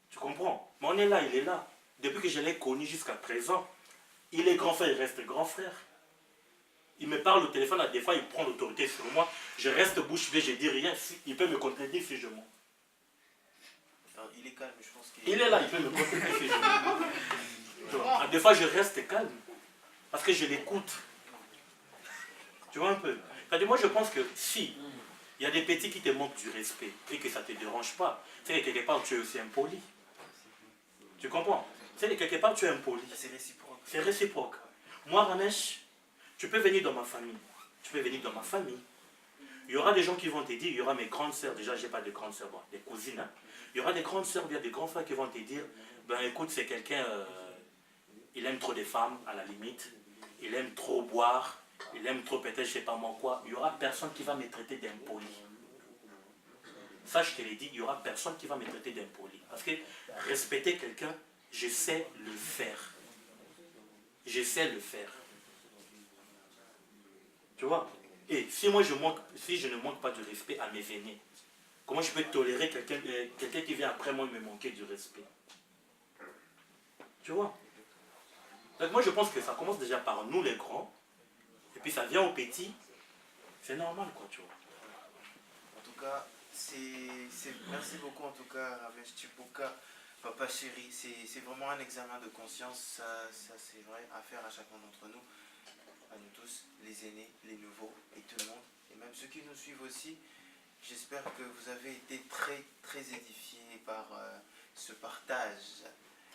Tu comprends? Mais on est là, il est là. Depuis que je l'ai connu jusqu'à présent, il est grand frère, il reste grand frère. Il me parle au téléphone, des fois il prend l'autorité sur moi. Je reste bouche bée, je dis rien. Il peut me contredire si je mens. Alors, il est calme, je pense qu'il Il est là, il peut me contredire si je mens. Des fois je reste calme. Parce que je l'écoute. Tu vois un peu? C'est-à-dire, moi je pense que si Il y a des petits qui te manquent du respect et que ça ne te dérange pas. C'est que quelque part, tu es aussi impoli. Tu comprends? C'est que quelque part, tu es impoli. C'est réciproque. C'est réciproque. Moi, Ramesh, tu peux venir dans ma famille. Tu peux venir dans ma famille. Il y aura des gens qui vont te dire, il y aura mes grandes sœurs, déjà, je n'ai pas de grandes sœurs, bon, des cousines. Hein. Il y aura des grandes sœurs, bien des grands frères qui vont te dire, ben écoute, c'est quelqu'un, il aime trop des femmes, à la limite. Il aime trop boire. Il aime trop peut-être, je ne sais pas moi quoi. Il n'y aura personne qui va me traiter d'impoli. Ça, je te l'ai dit, il n'y aura personne qui va me traiter d'impoli. Parce que respecter quelqu'un, je sais le faire. Je sais le faire. Tu vois? Et si moi si je ne manque pas de respect à mes aînés, comment je peux tolérer quelqu'un qui vient après moi me manquer du respect? Tu vois? Donc moi je pense que ça commence déjà par nous les grands. Et puis ça vient aux petits, c'est normal quoi, tu vois. En tout cas, merci beaucoup en tout cas, Ramesh Chipuka, Papa Chéri. C'est vraiment un examen de conscience, ça c'est vrai, à faire à chacun d'entre nous, à nous tous, les aînés, les nouveaux et tout le monde, et même ceux qui nous suivent aussi. J'espère que vous avez été très très édifiés par ce partage.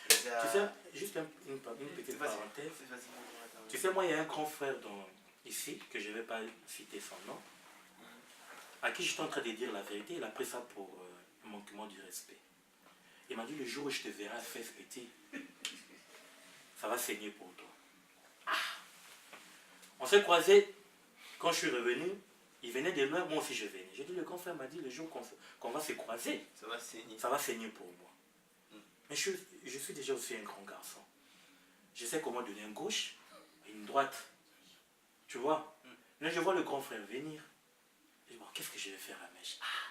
Tu sais, juste une petite parenthèse. Tu sais, moi il y a un grand frère ici, que je ne vais pas citer son nom, à qui je suis en train de dire la vérité. Il a pris ça pour un manquement du respect. Il m'a dit, le jour où je te verrai à Fès Petit, ça va saigner pour toi. Ah. On s'est croisés, quand je suis revenu, il venait de loin, moi aussi je venais. J'ai dit, le grand frère m'a dit, le jour qu'on va se croiser, ça va saigner pour moi. Mais je suis déjà aussi un grand garçon. Je sais comment donner une gauche et une droite. Tu vois? Là, je vois le grand frère venir. Je dis, bon, qu'est-ce que je vais faire à Mèche? Ah,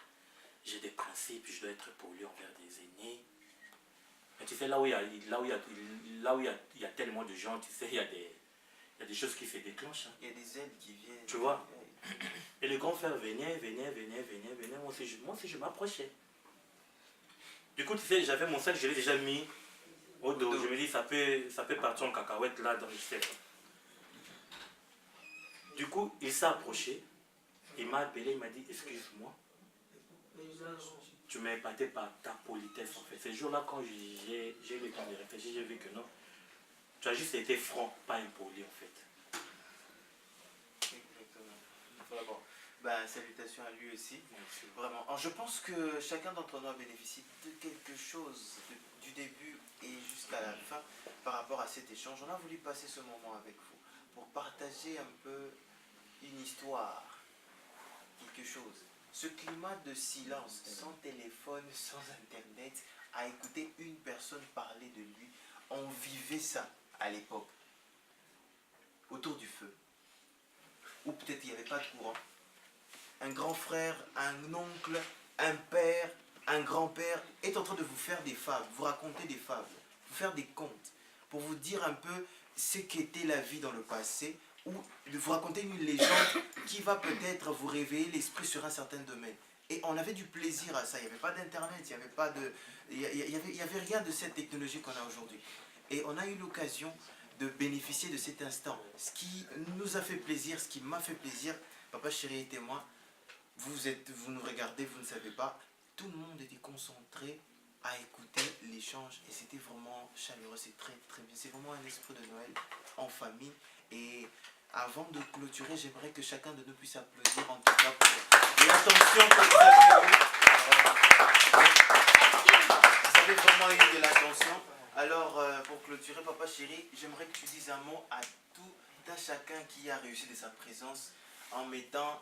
j'ai des principes, je dois être poli envers des aînés. Mais tu sais, là où il y a tellement de gens, tu sais, il y a des choses qui se déclenchent. Hein. Il y a des aides qui viennent. Tu vois? Et le grand frère venait. Moi aussi, je m'approchais. Du coup, tu sais, j'avais mon sac, je l'ai déjà mis au dos. Je me dis, ça peut partir en cacahuète là, dans le ciel. Du coup, il s'est approché, il m'a appelé, il m'a dit, excuse-moi, tu m'as épaté par ta politesse en fait. Ce jour-là, quand j'ai eu le temps de réfléchir, j'ai vu que non, tu as juste été franc, pas impoli en fait. Exactement. Vraiment. Ben, salutations à lui aussi. Merci. Vraiment. Alors, je pense que chacun d'entre nous a bénéficié de quelque chose du début et jusqu'à la fin par rapport à cet échange. On a voulu passer ce moment avec vous pour partager un peu une histoire, quelque chose. Ce climat de silence, sans téléphone, sans internet, à écouter une personne parler de lui, on vivait ça à l'époque, autour du feu. Ou peut-être il n'y avait pas de courant. Un grand frère, un oncle, un père, un grand-père est en train de vous faire des fables, vous raconter des fables, vous faire des contes, pour vous dire un peu ce qu'était la vie dans le passé, ou de vous raconter une légende qui va peut-être vous réveiller l'esprit sur un certain domaine. Et on avait du plaisir à ça, il n'y avait pas d'internet, il n'y avait pas de... Il y avait rien de cette technologie qu'on a aujourd'hui. Et on a eu l'occasion de bénéficier de cet instant. Ce qui nous a fait plaisir, ce qui m'a fait plaisir, Papa Chéri et témoin, vous nous regardez, vous ne savez pas, tout le monde était concentré à écouter l'échange et c'était vraiment chaleureux, c'est très très bien. C'est vraiment un esprit de Noël en famille. Et avant de clôturer, j'aimerais que chacun de nous puisse applaudir en tout cas pour l'attention que vous avez eue. Vous avez vraiment eu de l'attention. Alors, pour clôturer, Papa Chéri, j'aimerais que tu dises un mot à tout un chacun qui a réussi de sa présence en mettant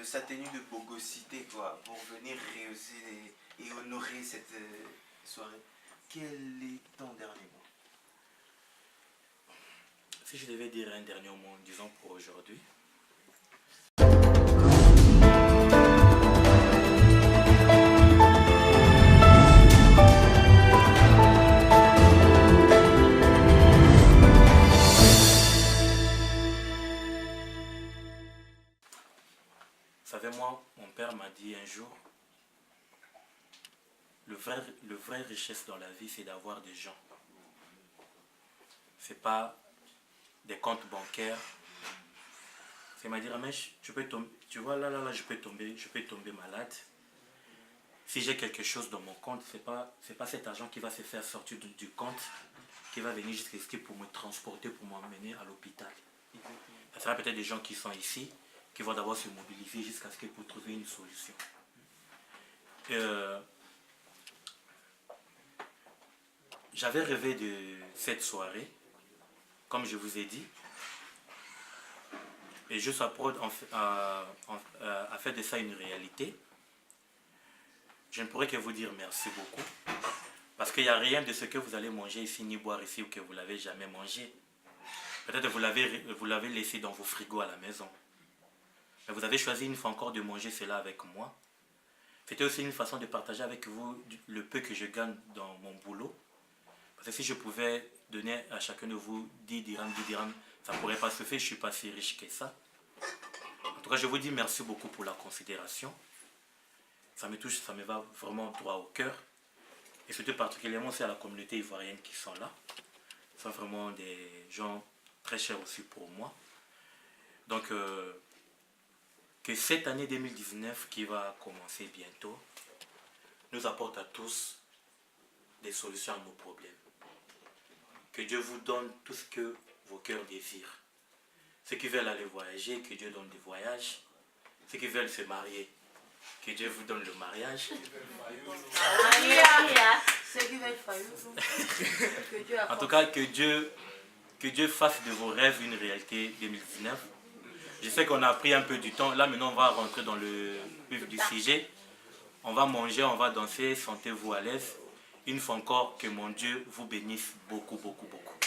sa tenue de bogosité, quoi, pour venir réussir et honorer cette soirée. Quel est ton dernier mot? Si je devais dire un dernier mot, disons pour aujourd'hui, vous savez, moi, mon père m'a dit un jour, le vrai richesse dans la vie, c'est d'avoir des gens. C'est pas des comptes bancaires, Il m'a dit, Ramesh, tu peux tomber, tu vois, là, je peux tomber malade. Si j'ai quelque chose dans mon compte, c'est pas cet argent qui va se faire sortir du compte, qui va venir jusqu'ici pour me transporter, pour m'emmener à l'hôpital. Ça sera peut-être des gens qui sont ici, qui vont d'abord se mobiliser jusqu'à ce qu'ils puissent trouver une solution. J'avais rêvé de cette soirée, comme je vous ai dit, et Joshua Prod a fait de ça une réalité. Je ne pourrais que vous dire merci beaucoup, parce qu'il n'y a rien de ce que vous allez manger ici, ni boire ici, ou que vous ne l'avez jamais mangé. Peut-être que vous l'avez laissé dans vos frigos à la maison. Mais vous avez choisi une fois encore de manger cela avec moi. C'était aussi une façon de partager avec vous le peu que je gagne dans mon boulot. Parce que si je pouvais donner à chacun de vous 10 dirhams, ça ne pourrait pas se faire, je ne suis pas si riche que ça. En tout cas, je vous dis merci beaucoup pour la considération. Ça me touche, ça me va vraiment droit au cœur. Et surtout particulièrement, c'est à la communauté ivoirienne qui sont là. Ce sont vraiment des gens très chers aussi pour moi. Donc, que cette année 2019 qui va commencer bientôt nous apporte à tous des solutions à nos problèmes. Que Dieu vous donne tout ce que vos cœurs désirent. Ceux qui veulent aller voyager, que Dieu donne des voyages. Ceux qui veulent se marier, que Dieu vous donne le mariage. En tout cas, que Dieu fasse de vos rêves une réalité 2019. Je sais qu'on a pris un peu du temps. Là, maintenant, on va rentrer dans le vif du sujet. On va manger, on va danser. Sentez-vous à l'aise. Une fois encore, que mon Dieu vous bénisse beaucoup, beaucoup, beaucoup. En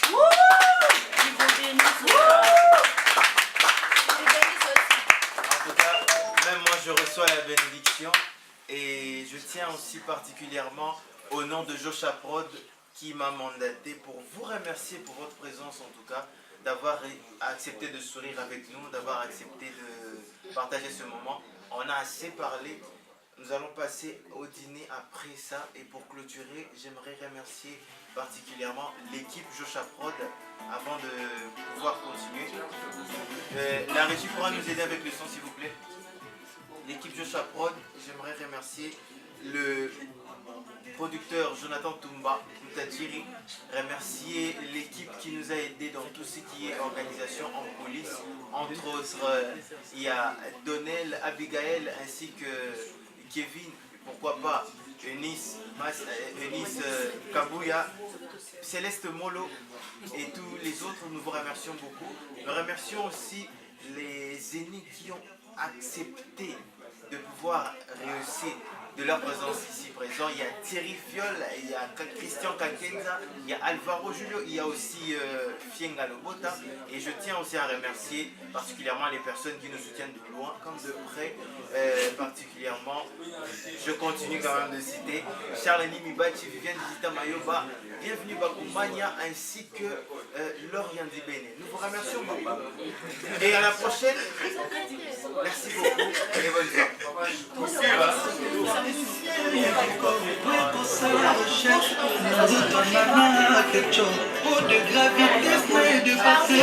tout cas, même moi, je reçois la bénédiction. Et je tiens aussi particulièrement au nom de Joshua Prod qui m'a mandaté pour vous remercier pour votre présence, en tout cas, d'avoir accepté de sourire avec nous, d'avoir accepté de partager ce moment. On a assez parlé. Nous allons passer au dîner après ça. Et pour clôturer, j'aimerais remercier particulièrement l'équipe Joshua Prod avant de pouvoir continuer. La régie pourra nous aider avec le son, s'il vous plaît. L'équipe Joshua Prod, j'aimerais remercier le producteur Jonathan Toumba Mutadjiri, remercier l'équipe qui nous a aidés dans tout ce qui est organisation en police. Entre autres, il y a Donnel, Abigail ainsi que Kevin, pourquoi pas Eunice Kabouya, Céleste Molo et tous les autres. Nous vous remercions beaucoup. Nous remercions aussi les aînés qui ont accepté de pouvoir réussir de leur présence ici présent. Il y a Thierry Fiol, il y a Christian Kakenza, il y a Alvaro Julio, il y a aussi Fienga Lobota. Et je tiens aussi à remercier particulièrement les personnes qui nous soutiennent de loin comme de près. Particulièrement, je continue quand même de citer Charles Mibachi, Viviane Visita Mayoba, bienvenue Bakoumania ainsi que Laurian Dibene. Nous vous remercions beaucoup. Et à la prochaine. Merci beaucoup et bonne soirée. De gravité, de passer,